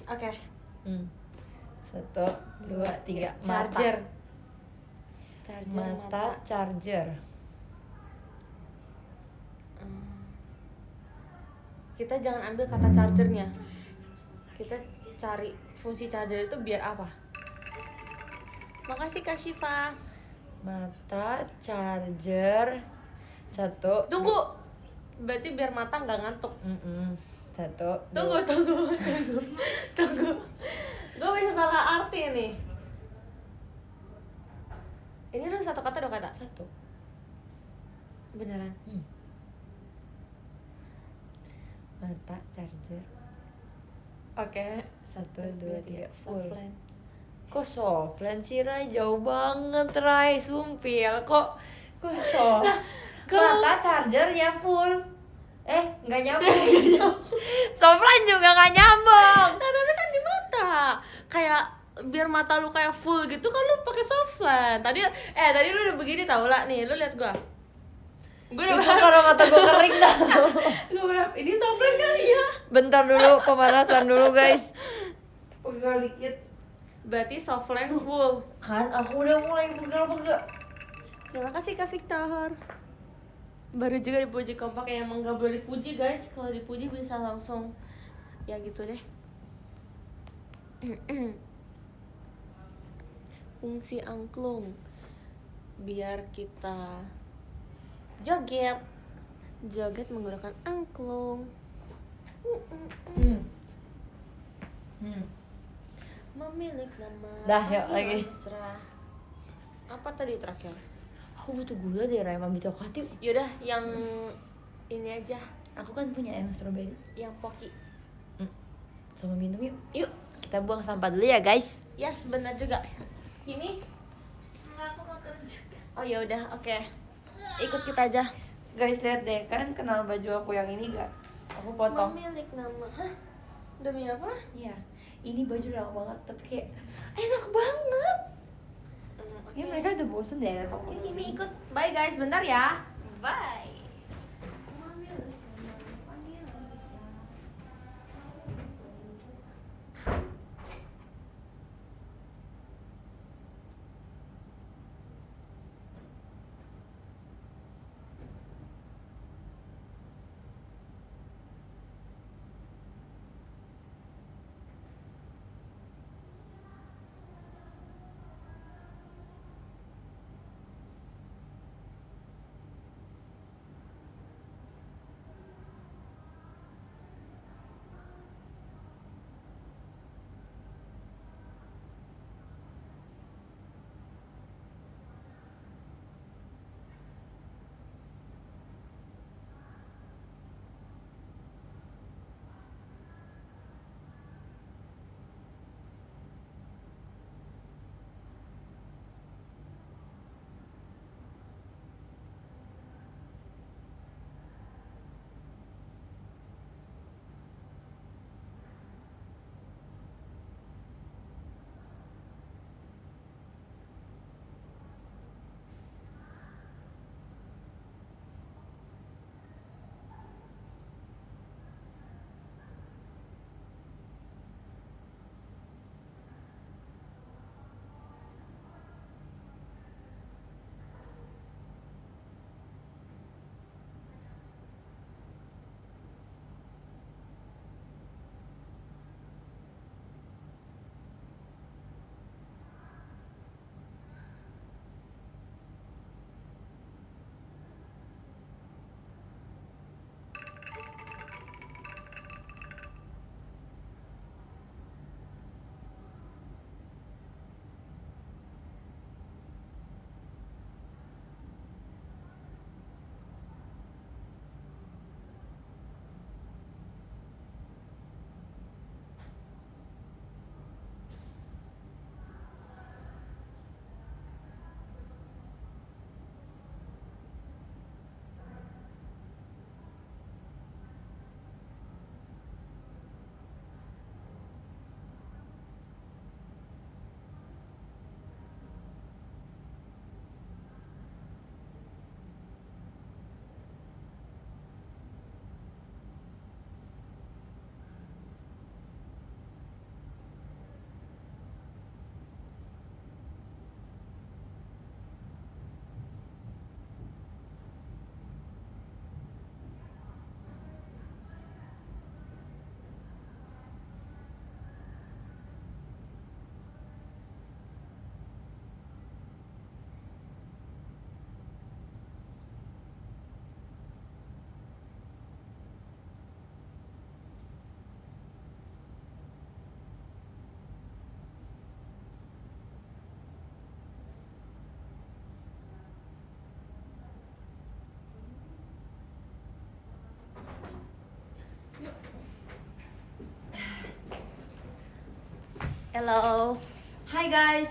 Oke.
1, 2, 3.
Charger.
Mata, charger.
Kita jangan ambil kata chargernya. Kita cari fungsi charger itu biar apa? Makasih Kak Syifa.
Mata, charger. 1.
Tunggu. Berarti biar mata nggak ngantuk.
1.
Tunggu. Gue bisa salah arti nih. Ini udah 1 kata 2 kata?
1.
Beneran?
Mata, charger.
Oke.
1, 2, 3. Full.
Softland.
Kok softland sih, Rai? Jauh banget, Rai. Sumpil. Kok soft?
Nah, kalau-
Mata, charger ya full. Nggak nyambung. Softland juga nggak nyambung.
Nah, tapi kan di mata. Kayak biar mata lu kayak full gitu kan lu pakai softland. Tadi lu udah begini tau lah nih, lu lihat gua. Gua udah
Itu karena mata gue kering dah.
Gua berharap ini softland kali ya.
Bentar dulu, pemanasan dulu guys. Pegal dikit.
Berarti softland full.
Kan aku udah mulai pegal-pegal.
Terima kasih Kak Victor. Baru juga dipuji kompak, yang emang gak boleh dipuji guys. Kalau dipuji bisa langsung ya gitu deh. Fungsi angklung biar kita joget menggunakan angklung. Memilik nama.
Dah, yuk lagi.
Mesra. Apa tadi terakhir?
Aku butuh gula deh, Rai. Ambil coklat yuk.
Yaudah yang ini aja,
Aku kan punya yang strawberry.
yang poki.
Sama minum yuk.
Yuk.
Kita buang sampah dulu ya guys.
Yes, benar juga. Ini enggak, aku mau kerja. Oh ya udah, oke. Ikut kita aja.
Guys lihat deh, kalian kenal baju aku yang ini gak? Aku potong.
Memilik nama. Hah? Demi apa?
Iya. Ini baju lama banget tapi kayak enak banget. Ya mereka udah bosen deh liat aku.
Yuk Kimi ikut. Bye guys, bentar ya.
Bye.
Hello.
Hai guys.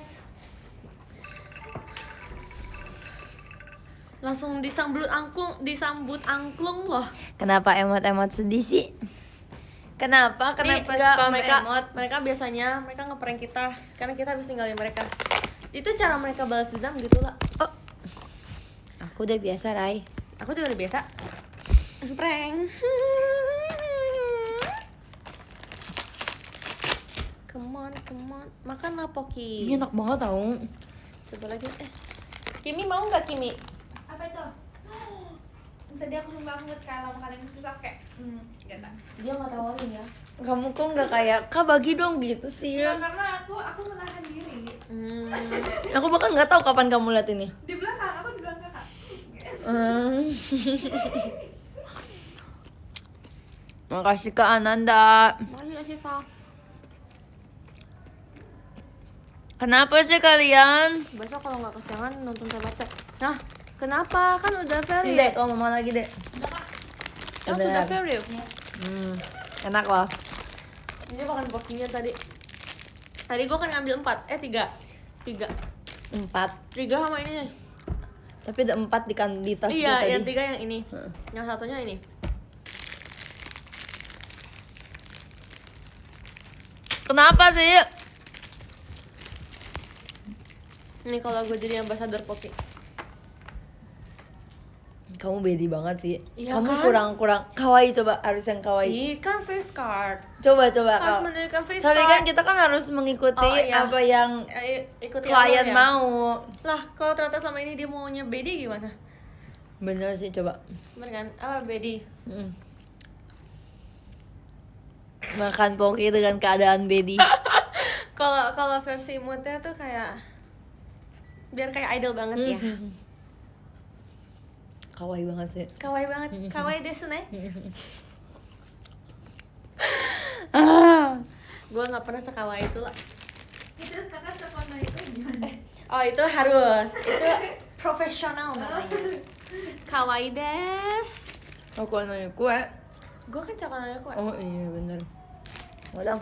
Langsung disambut angklung loh.
Kenapa emot-emot sedih sih? Kenapa?
Nih,
Kenapa
enggak,
spam
mereka
emot?
mereka biasanya mereka ngeprank kita karena kita habis tinggalin mereka. Itu cara mereka balas dendam gitu lah.
Oh. Aku udah biasa, Rai.
Aku juga udah biasa. Prank. Come on. Makanlah Poki.
Ini enak banget tau.
Coba lagi. Kimi mau nggak Kimi?
Apa itu? Tadi aku sumpah aku buat kalau makan yang susah kayak gak tak.
Dia nggak tawarin ya.
Kamu kok nggak kayak, Kak bagi dong gitu sih.
Karena aku menahan diri.
Aku bahkan nggak tahu kapan kamu lihat ini.
Di belakang, aku di belakang kakak.
Makasih Kak Ananda.
Makasih Asyifa.
Kenapa sih kalian?
Besok kalau nggak kesiangan nonton TBC. Nah, kenapa? Kan udah
Ini
very.
deh, kalau mama lagi deh.
Kan
Udah.
sudah very.
Enak loh.
Dia makan pokinya tadi. Tadi gue kan ngambil 4, 3
4.
3 sama ini.
Tapi ada 4 di tas gue
Iya,
tadi.
yang 3 yang ini. Yang satunya ini.
Kenapa sih?
Ini kalau gue jadi ambassador Poki.
Kamu bedi banget sih.
Iya
Kamu
kan?
kurang kawaii, coba harus yang kawaii.
Ih, kan face card.
Coba
Harus
kau.
mendirikan face
Tapi
card.
kan kita kan harus mengikuti
Oh, iya.
apa yang
Ikuti
klien
alurnya.
mau.
Lah, kalau ternyata selama ini dia maunya Bedi gimana?
Bener sih, coba.
Bener kan? Apa Bedi?
Makan poki dengan keadaan bedi.
Kalau versi moodnya tuh kayak biar kayak idol banget ya.
Kawaii banget sih.
Kawaii banget. Kawaii desu ne. Gue nggak pernah sekawaii itu lah.
Terus kakak sekolah itu gimana?
Oh itu harus. Itu profesional namanya. Kawaii des.
Aku nanya kue.
Gue kan cakanannya kok.
Oh iya bener. Udah.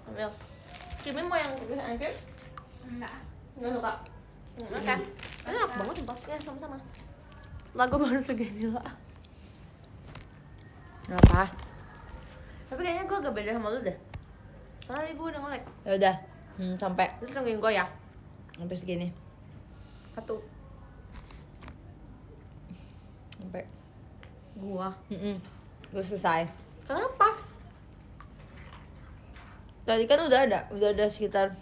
Ambil. Kimi mau yang lebih akhir?
Enggak.
Nggak suka. Makan. Enak banget tempatnya sama-sama. Lagu baru segini lah.
Apa?
Tapi kayaknya gue agak beda sama lu deh. Karena ibu udah nge-lag.
Ya udah. Sampai
Terus tungguin gue ya.
sampai segini.
1.
Sampai.
Gua.
Gue selesai.
Kenapa?
Tadi kan udah ada sekitar.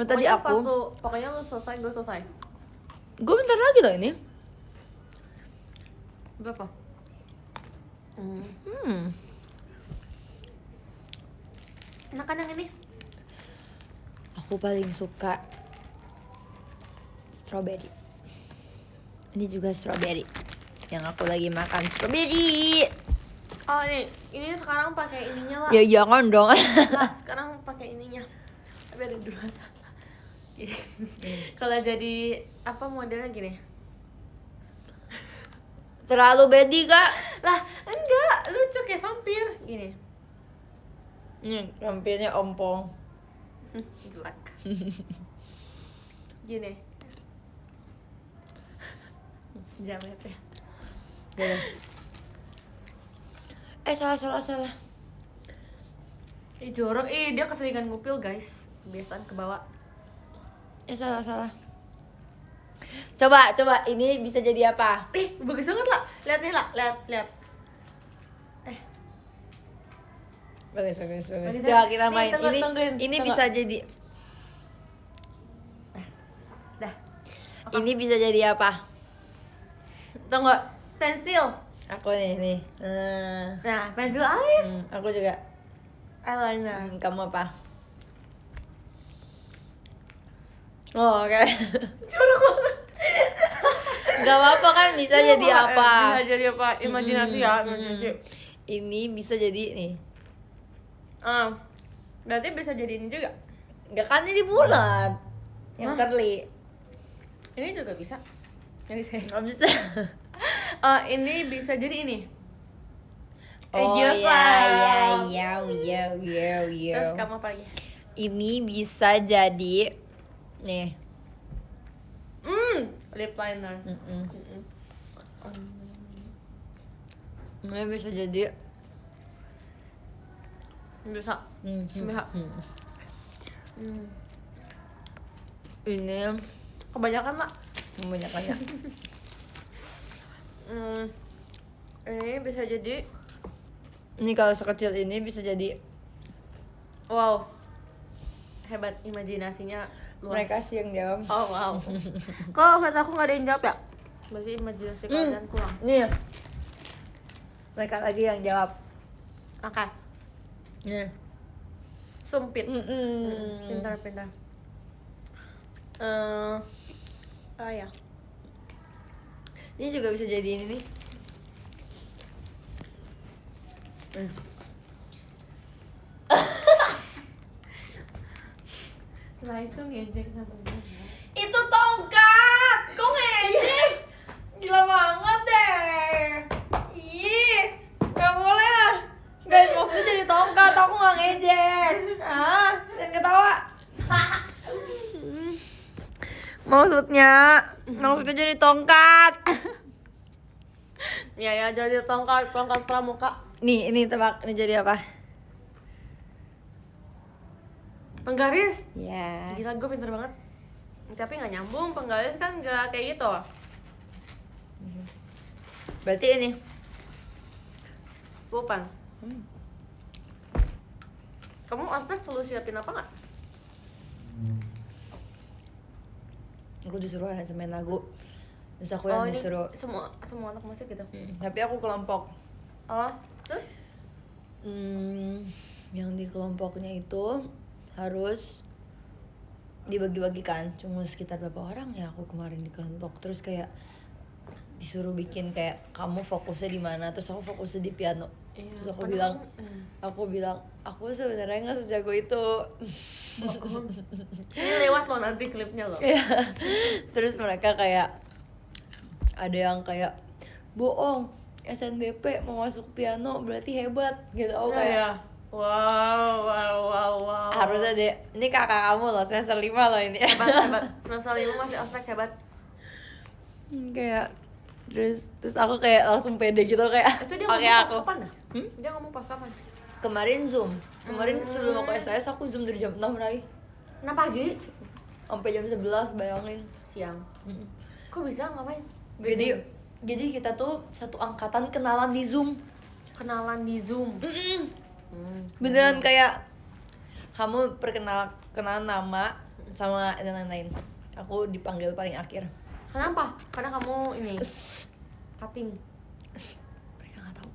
Oh, tadi
Pokoknya lu selesai, gue selesai.
Gue bentar lagi loh ini.
Berapa? Enak kan yang ini?
Aku paling suka strawberry. Ini juga strawberry. Yang aku lagi makan strawberry.
Oh ini sekarang pakai ininya lah.
Ya jangan dong.
Lah, sekarang pakai ininya. Tapi ada dua. Gini. Kalau jadi apa modelnya gini?
Terlalu bedi kak.
Lah, enggak, lucu kayak vampir gini.
Ini vampirnya ompong.
Jelek. Gini. Jamet ya.
Salah.
Jorok, dia keseringan ngupil guys. Kebiasaan ke bawah.
Salah. Coba, ini bisa jadi apa?
Bagus banget lah. Lihat nih lah, lihat.
Bagus.
Bagus,
Coba kita
nih,
main.
tungguin.
Ini bisa jadi.
Dah.
Ini bisa jadi apa?
Tunggu, pensil.
Aku nih.
Nah, pensil alis.
Aku juga.
Eyeliner.
Kamu apa? Oh, oke.
Jorok banget.
Gak apa-apa kan bisa jadi apa?
Bisa jadi apa? Imajinasi ya, imajinasi.
Ini bisa jadi nih.
Berarti bisa jadi ini juga.
Gak kan ini bulat. Yang curly.
Ini juga bisa. Jadi saya.
Gak bisa.
Ini bisa jadi ini.
Oh
Joseph.
ya.
Terus kamu apa lagi?
Ini bisa jadi nih.
Lip liner.
Ini bisa jadi
Bisa. Bisa.
ini
Kebanyakan lah.
kebanyakannya.
Ini bisa jadi.
Ini kalau sekecil ini bisa jadi
Wow. Hebat imajinasinya luas.
mereka sih yang jawab.
Oh wow. Kok kata aku nggak ada yang jawab ya? Berarti imajinasi kalian kurang.
Nih. Mereka lagi yang jawab.
Oke.
Nih.
Sumpit. Pintar. Ya.
Ini juga bisa jadi ini nih.
Nah itu ngejek sama dia.
Itu tongkat. Kok ngejek? Gila banget deh. Ih, gak boleh ah. Guys, maksudnya jadi tongkat. Aku gak ngejek. Jangan ketawa. Maksudnya jadi tongkat.
Ya jadi tongkat pramuka.
Nih, ini tebak. Ini jadi apa?
Penggaris.
Ya.
Gila gue pintar banget. Tapi nggak nyambung, penggaris kan nggak kayak gitu.
Berarti ini.
Bukan. Kamu aspek perlu siapin apa nggak?
Aku disuruh aransemen lagu. Terus aku yang
ini
disuruh.
semua anak musik gitu.
Tapi aku kelompok.
Oh, terus?
Yang di kelompoknya itu harus dibagi-bagikan. Cuma sekitar berapa orang ya aku kemarin di kelompok. Terus kayak disuruh bikin kayak kamu fokusnya di mana. Terus aku fokusnya di piano.
Iya,
Terus aku bilang aku sebenarnya nggak sejago itu.
Ini lewat loh nanti klipnya loh.
Iya. Terus mereka kayak ada yang kayak bohong, SNBP mau masuk piano berarti hebat gitu. Aku kayak
Ya. Wow.
harusnya deh, ini kakak kamu loh, semester 5 loh ini.
Hebat. Semester 5 masih aspek hebat.
Kayak terus aku kayak langsung pede gitu kayak
Itu dia
pakai
ngomong
aku.
pas kapan dah? Dia ngomong pas kapan?
Kemarin Zoom. Sebelum aku SIS aku Zoom dari jam 6 Rai.
Nah pagi?
Sampai jam 11 bayangin.
Siang. Kok bisa ngapain?
Jadi kita tuh satu angkatan kenalan di Zoom.
Kenalan di Zoom.
Beneran kayak kamu kenalan nama sama dan lain-lain. Aku dipanggil paling akhir.
Kenapa? Karena kamu ini cutting.
Mereka nggak tahu.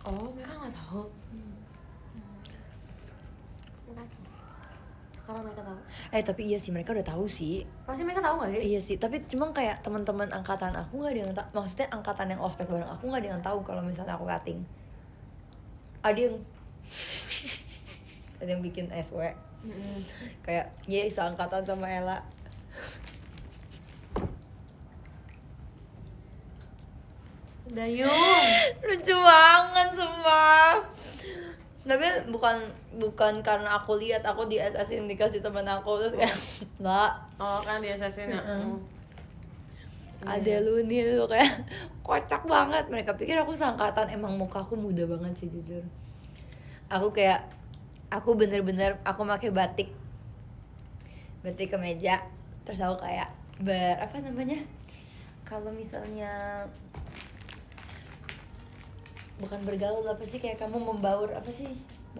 Oh, mereka nggak tahu. Sekarang mereka tahu.
Tapi iya sih mereka udah tahu sih.
Pasti mereka tahu nggak sih?
Iya sih, tapi cuma kayak teman-teman angkatan aku nggak ada yang tahu. Maksudnya angkatan yang ospek bareng aku nggak ada yang tahu kalau misalnya aku cutting. Ada yang bikin SW. Kayak seangkatan sama Ella.
Dayung.
Lucu banget sumpah. Tapi bukan karena aku lihat, aku di SS dikasih teman aku terus kayak enggak.
Oh kan di assassin ya.
Ada lu nih lu kayak kocak banget. Mereka pikir aku seangkatan, emang muka aku muda banget sih jujur. Aku bener-bener aku pakai batik kemeja. Terus aku kayak apa namanya? Kalau misalnya bukan bergaul apa sih, kayak kamu membaur apa sih?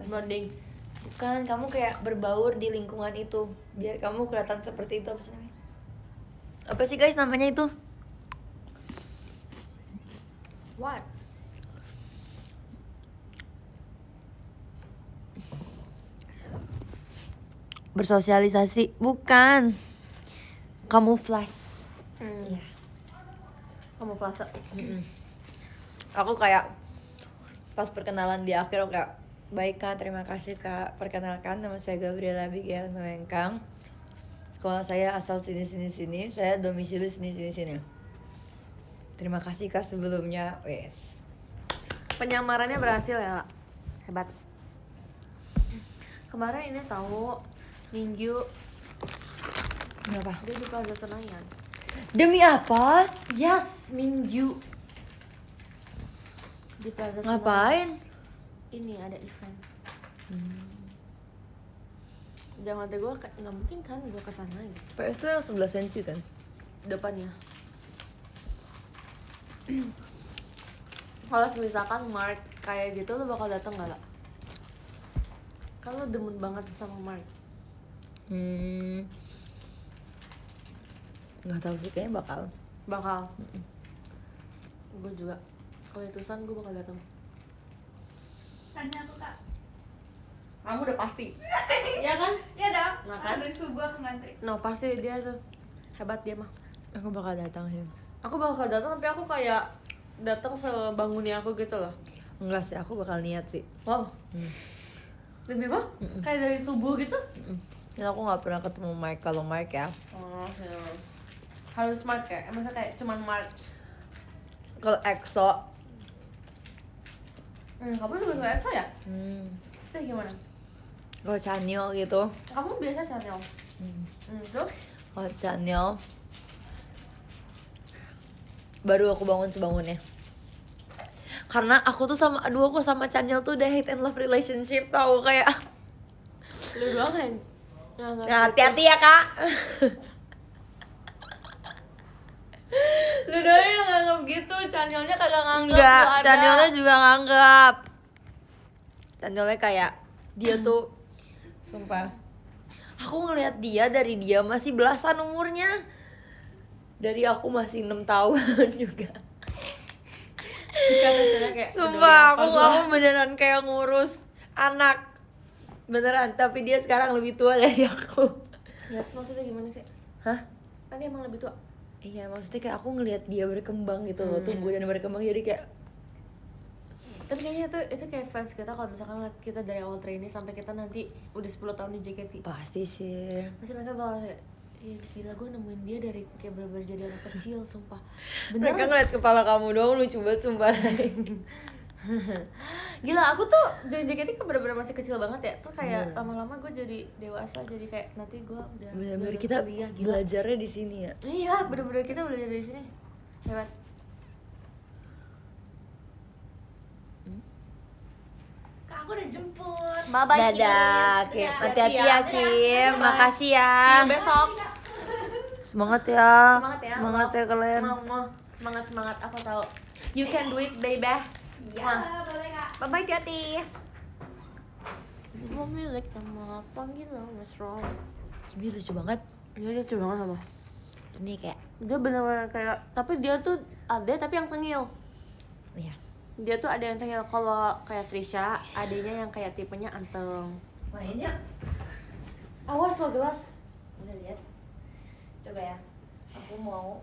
Bonding.
Bukan, kamu kayak berbaur di lingkungan itu biar kamu kelihatan seperti itu. Apa sih namanya? Apa sih guys namanya itu?
What?
Bersosialisasi, bukan. Kamuflas.
Iya. Kamu fase.
Aku kayak pas perkenalan di akhir aku kayak baik kak, terima kasih kak, perkenalkan nama saya Gabriela Abigail Mewengkang, sekolah saya asal sini, saya domisili sini. Terima kasih kak sebelumnya, wes.
Penyamarannya berhasil ya, hebat. Kemarin ini tahu Minggu
Kenapa?
dia di Plaza Senayan.
Demi apa?
Yes, Minggu di Plaza Senayan.
Ngapain?
Ini ada event. Jangan kata gue nggak mungkin kan gue kesana gitu.
PS tuh yang 11 sensi kan?
Depannya. Kalau misalkan Mark kayak gitu lu bakal datang nggak lah? Kan lu demen banget sama Mark.
Nggak tahu sih, kayaknya bakal.
Gue juga. Kalau itusan gue bakal datang.
Tanya aku kak.
Kamu udah pasti. Iya kan?
Ya dong.
Nah, kan?
Dari subuh aku ngantri.
No, pasti dia tuh hebat dia mah.
Aku bakal datang sih.
Aku bakal datang tapi aku kayak datang sebangunnya aku gitu loh.
Enggak sih, aku bakal niat sih.
Wow. Lebih mah? Kayak dari subuh gitu?
Dan aku nggak pernah ketemu Mike. Kalau Mike ya,
Oh, ya. Harus Mark ya? Masa kayak cuman Mark?
kalau EXO,
Kamu juga nggak EXO ya? Itu gimana?
kalau Chanyeol gitu,
Kamu biasa channel? Terus?
kalau Chanyeol baru aku bangun sebangunnya. Karena aku sama Chanyeol tuh udah hate and love relationship, tau kayak.
Lu doang kan?
Nah, hati-hati ya kak.
Lu doang yang nganggap gitu, channelnya kagak nganggap.
Enggak,
lu ada.
Chanyeolnya juga nganggap. Chanyeolnya kayak dia tuh, sumpah. Aku ngelihat dia dari dia masih belasan umurnya. Dari aku masih 6 tahun juga.
Karena kayak
Sumpah, aku beneran kayak ngurus anak. Beneran, tapi dia sekarang lebih tua dari aku.
Ya, maksudnya gimana sih?
Hah?
Kan dia emang lebih tua.
Iya, maksudnya kayak aku ngelihat dia berkembang gitu loh, tumbuh dan berkembang, jadi kayak
Tapi kayaknya itu kayak fans kita kalau misalkan ngeliat kita dari awal trainee sampai kita nanti udah 10 tahun di JKT.
pasti sih.
Pasti mereka bakal kayak, ih gila gue nemuin dia dari kayak bener-bener jadi anak kecil, sumpah.
Mereka
Beneran.
ngeliat kepala kamu doang lucu banget, sumpah.
Gila, aku tuh join JKT kan bener-bener masih kecil banget ya. Tuh kayak lama-lama gue jadi dewasa, jadi kayak nanti gue udah
Bener-bener
lulus
kita
kuliah, gila.
belajarnya di sini ya.
Iya, bener-bener kita belajar dari sini. Hebat.
Kak aku udah jemput.
Bye-bye,
Dadah, Kim.
Kim.
Hati-hati ya,
Dadah.
Kim.
Bye.
Makasih
See
ya.
you besok.
Semangat ya.
Semangat ya.
Semangat ya kalian.
Mau. Semangat, aku tahu. You can do it, baby.
Iya, boleh kak.
Bye-bye, hati-hati. Memilik nama panggilan Mas Roy.
Kimi lucu banget.
Iya, dia lucu banget sama.
Kimi kayak,
Dia bener-bener kayak, tapi dia tuh ada tapi yang tengil.
iya.
Dia tuh ada yang tengil. Kalau kayak Trisha, adanya yang kayak tipenya anteng.
Mainnya.
Awas lo gelas.
Udah lihat. Coba ya. Aku mau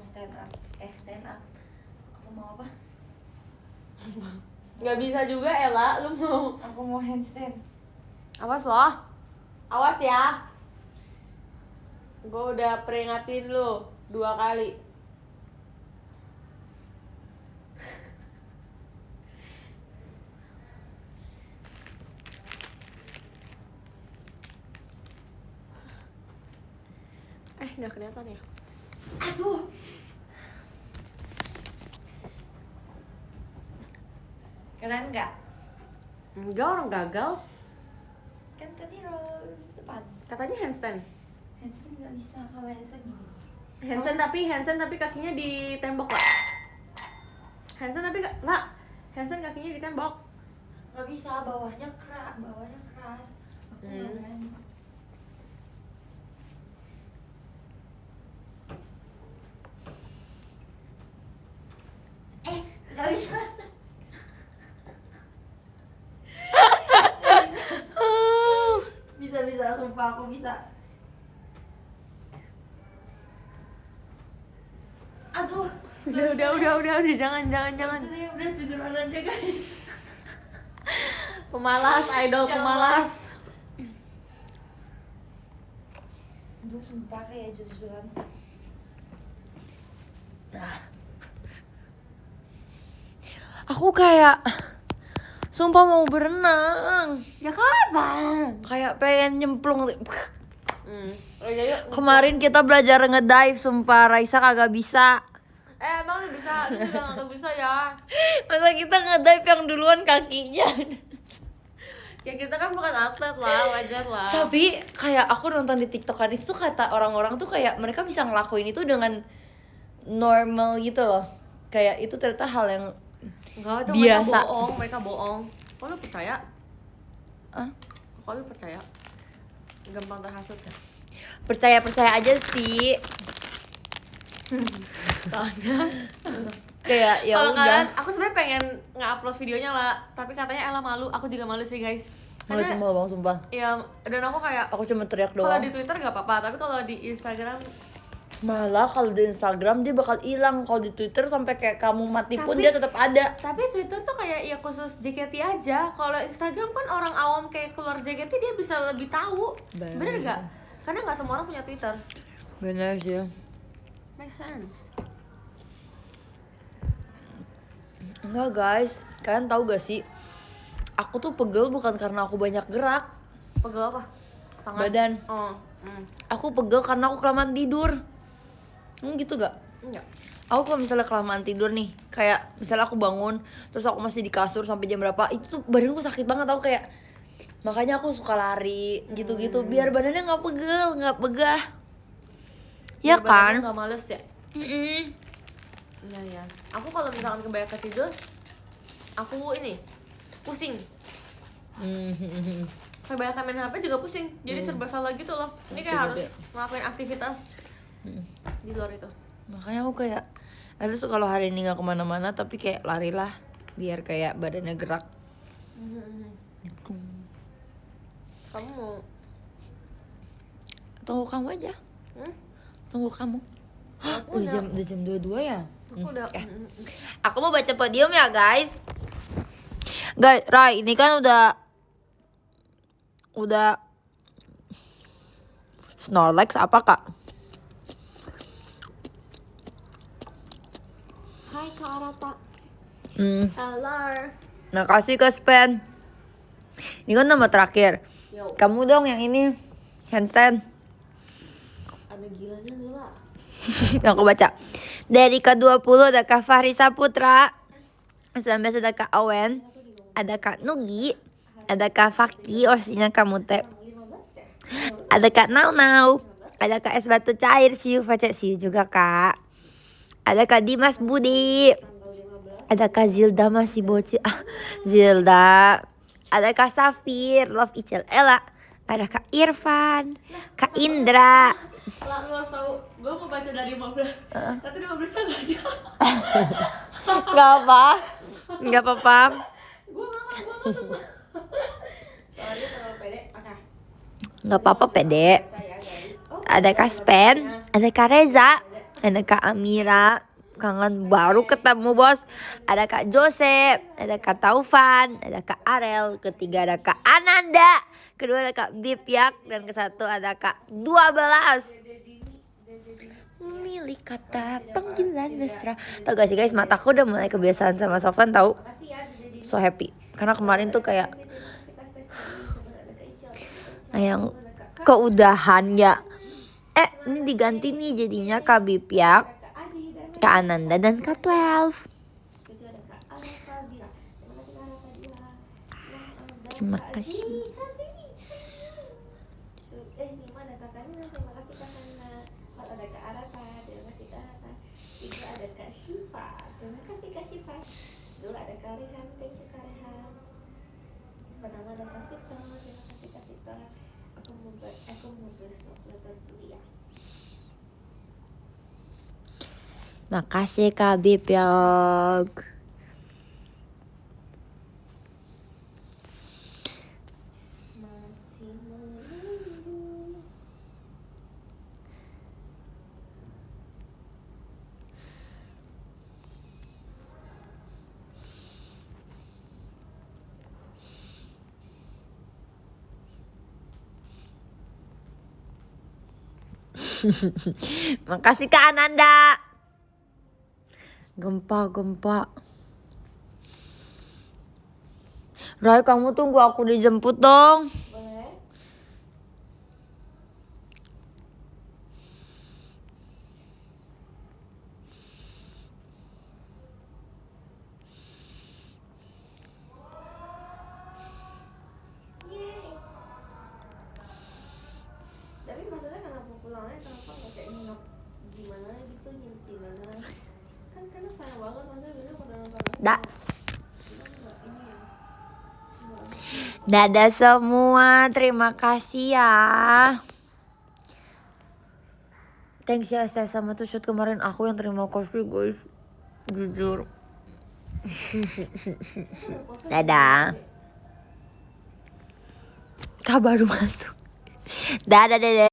stand up. Stand up. Aku mau apa?
Gak bisa juga Ella, lu mau.
Aku mau handstand.
Awas loh. Awas ya. Gue udah peringatin lu 2 kali. Nggak kelihatan ya?
Aduh. Keren nggak?
Enggak, orang gagal.
Kan tadi roll depan.
Katanya handstand.
Handstand nggak bisa kalau handstand gini.
Handstand tapi kakinya di tembok lah. Handstand kakinya di tembok.
Nggak bisa, bawahnya keras. Aku nggak berani. Nggak bisa. Bisa, sumpah aku bisa. Aduh.
Udah, jangan.
Maksudnya udah tiduran aja guys.
Pemalas, idol
Jangan.
pemalas.
Aduh, sumpah kayak jujur. Nah. Aku kayak sumpah mau berenang.
Ya kapan?
Kayak pengen nyemplung.
Yuk.
Kemarin kita belajar ngedive, sumpah Raisa kagak bisa.
Emang lu bisa, lu juga gak bisa ya.
Masa kita ngedive yang duluan kakinya.
Ya kita kan bukan atlet lah, wajar lah.
Tapi kayak aku nonton di TikTokan itu kata orang-orang tuh kayak mereka bisa ngelakuin itu dengan normal gitu loh. Kayak itu ternyata hal yang
Enggak, itu
biasa.
mereka bohong. Kok lu percaya?
Ah,
Kok lu percaya? Gampang terhasut ya?
percaya aja sih.
Soalnya
Kayak ya
kalau
udah.
kalian, aku sebenarnya pengen nge-upload videonya lah, tapi katanya Ella malu. Aku juga malu sih guys.
Nggak
Karena
cuma bang sumpah.
ya, dan aku kayak
Aku cuma teriak
kalau
doang.
di Twitter nggak apa-apa, tapi kalau di Instagram
Malah kalau di Instagram dia bakal hilang. Kalau di Twitter sampai kayak kamu mati pun
Tapi-
dia tetap ada.
tapi Twitter tuh kayak ya khusus JKT aja. Kalau Instagram kan orang awam kayak keluar JKT dia bisa lebih tahu. Bener gak? Karena nggak semua orang punya Twitter.
Bener sih.
Make sense.
Enggak guys, kalian tahu gak sih? Aku tuh pegel bukan karena aku banyak gerak.
Pegel apa? Tangan?
Badan.
Oh,
Aku pegel karena aku kelamaan tidur. Gitu gak?
enggak.
Aku kalau misalnya kelamaan tidur nih, kayak misalnya aku bangun terus aku masih di kasur sampai jam berapa, itu tuh badanku sakit banget. Aku kayak, makanya aku suka lari gitu-gitu biar badannya nggak pegel, nggak begah. Ya
Biar
kan?
badannya nggak males ya? Iya ya. Aku kalau misalkan kebanyakan tidur, aku ini pusing. Kebanyakan main HP juga pusing. Jadi serba salah gitu loh. Ini kayak harus ngelakuin aktivitas di luar itu.
Makanya aku kayak, ada tuh kalau hari ini nggak kemana-mana tapi kayak larilah biar kayak badannya gerak.
Kamu mau
Tunggu kamu aja. Tunggu kamu.
Aku
Udah jam 22 ya?
Aku udah.
Aku mau baca podium ya guys. Guys, Rai, ini kan udah Snorlax apa kak?
Hai Kak Arata. Halo.
Makasih Kak Spen. Ini kan nama terakhir.
Yo,
Kamu dong yang ini handstand.
ada gilanya lu lah.
Aku baca. Dari ke-20 ada Kak Fahri Saputra. 19 ada Kak Owen. Ada Kak Nugi. Ada Kak Faki, osinya kamu teh. Ada Kak Nau. Ada Kak Es Batu Cair, siu Face, siu juga Kak. Ada Kak Dimas Budi. Ada Kak Zilda masih bocil. Zilda. Ada Kak Safir, Love Icel Ella. Ada Kak Irfan, Kak Indra.
Lah lu harus tahu, gue mau baca dari 15. Tapi 15-nya enggak ada.
Gak apa. Gak apa-apa.
Gue enggak semua. Soalnya terlalu pede. Oke.
Gak apa-apa pede.
Saya dari
Ada Kak Spen, ada Kak Reza, ada Kak Amira. Kangen baru ketemu bos. Ada Kak Joseph, ada Kak Taufan, ada Kak Arel. Ketiga ada Kak Ananda. Kedua ada Kak Bipyak. Dan kesatu ada Kak 12. Milik kata panggilan mesra. Tau gak sih guys, mataku udah mulai kebiasaan sama Sofan tau. So happy. Karena kemarin tuh kayak yang keudahan ya. Ini diganti nih jadinya Kak Bipyak, Kak Ananda, dan Kak 12. Terima kasih.
Nima ada kakaknya, terima kasih kakaknya. Kalau ada Kak Arata, terima kasih Kak Arata. Itu ada Kak Syifa, terima kasih Kak Syifa. Dulu ada Kak Rehan, thank you Kak Rehan. Pertama ada Kak Vito, terima kasih Kak Vito. Aku mau berstop dulu ya.
Makasih Kak Bipyak.
Masih menunggu.
Makasih Kak Ananda. Gempa. Rai, kamu tunggu aku dijemput dong.
Boleh.
Yeay.
Tapi maksudnya kenapa pulangnya kenapa nggak kayak nginep gimana gitu, nginep di mana? Kan karena sayang banget maksudnya bilang kalau nonton aku.
Dak.
Bilang nggak ini ya.
Dadah semua, terima kasih ya. Thanks ya Stella sama tuh shoot kemarin aku yang terima coffee guys. Jujur. Dadah. Kak baru masuk. Dadah dede.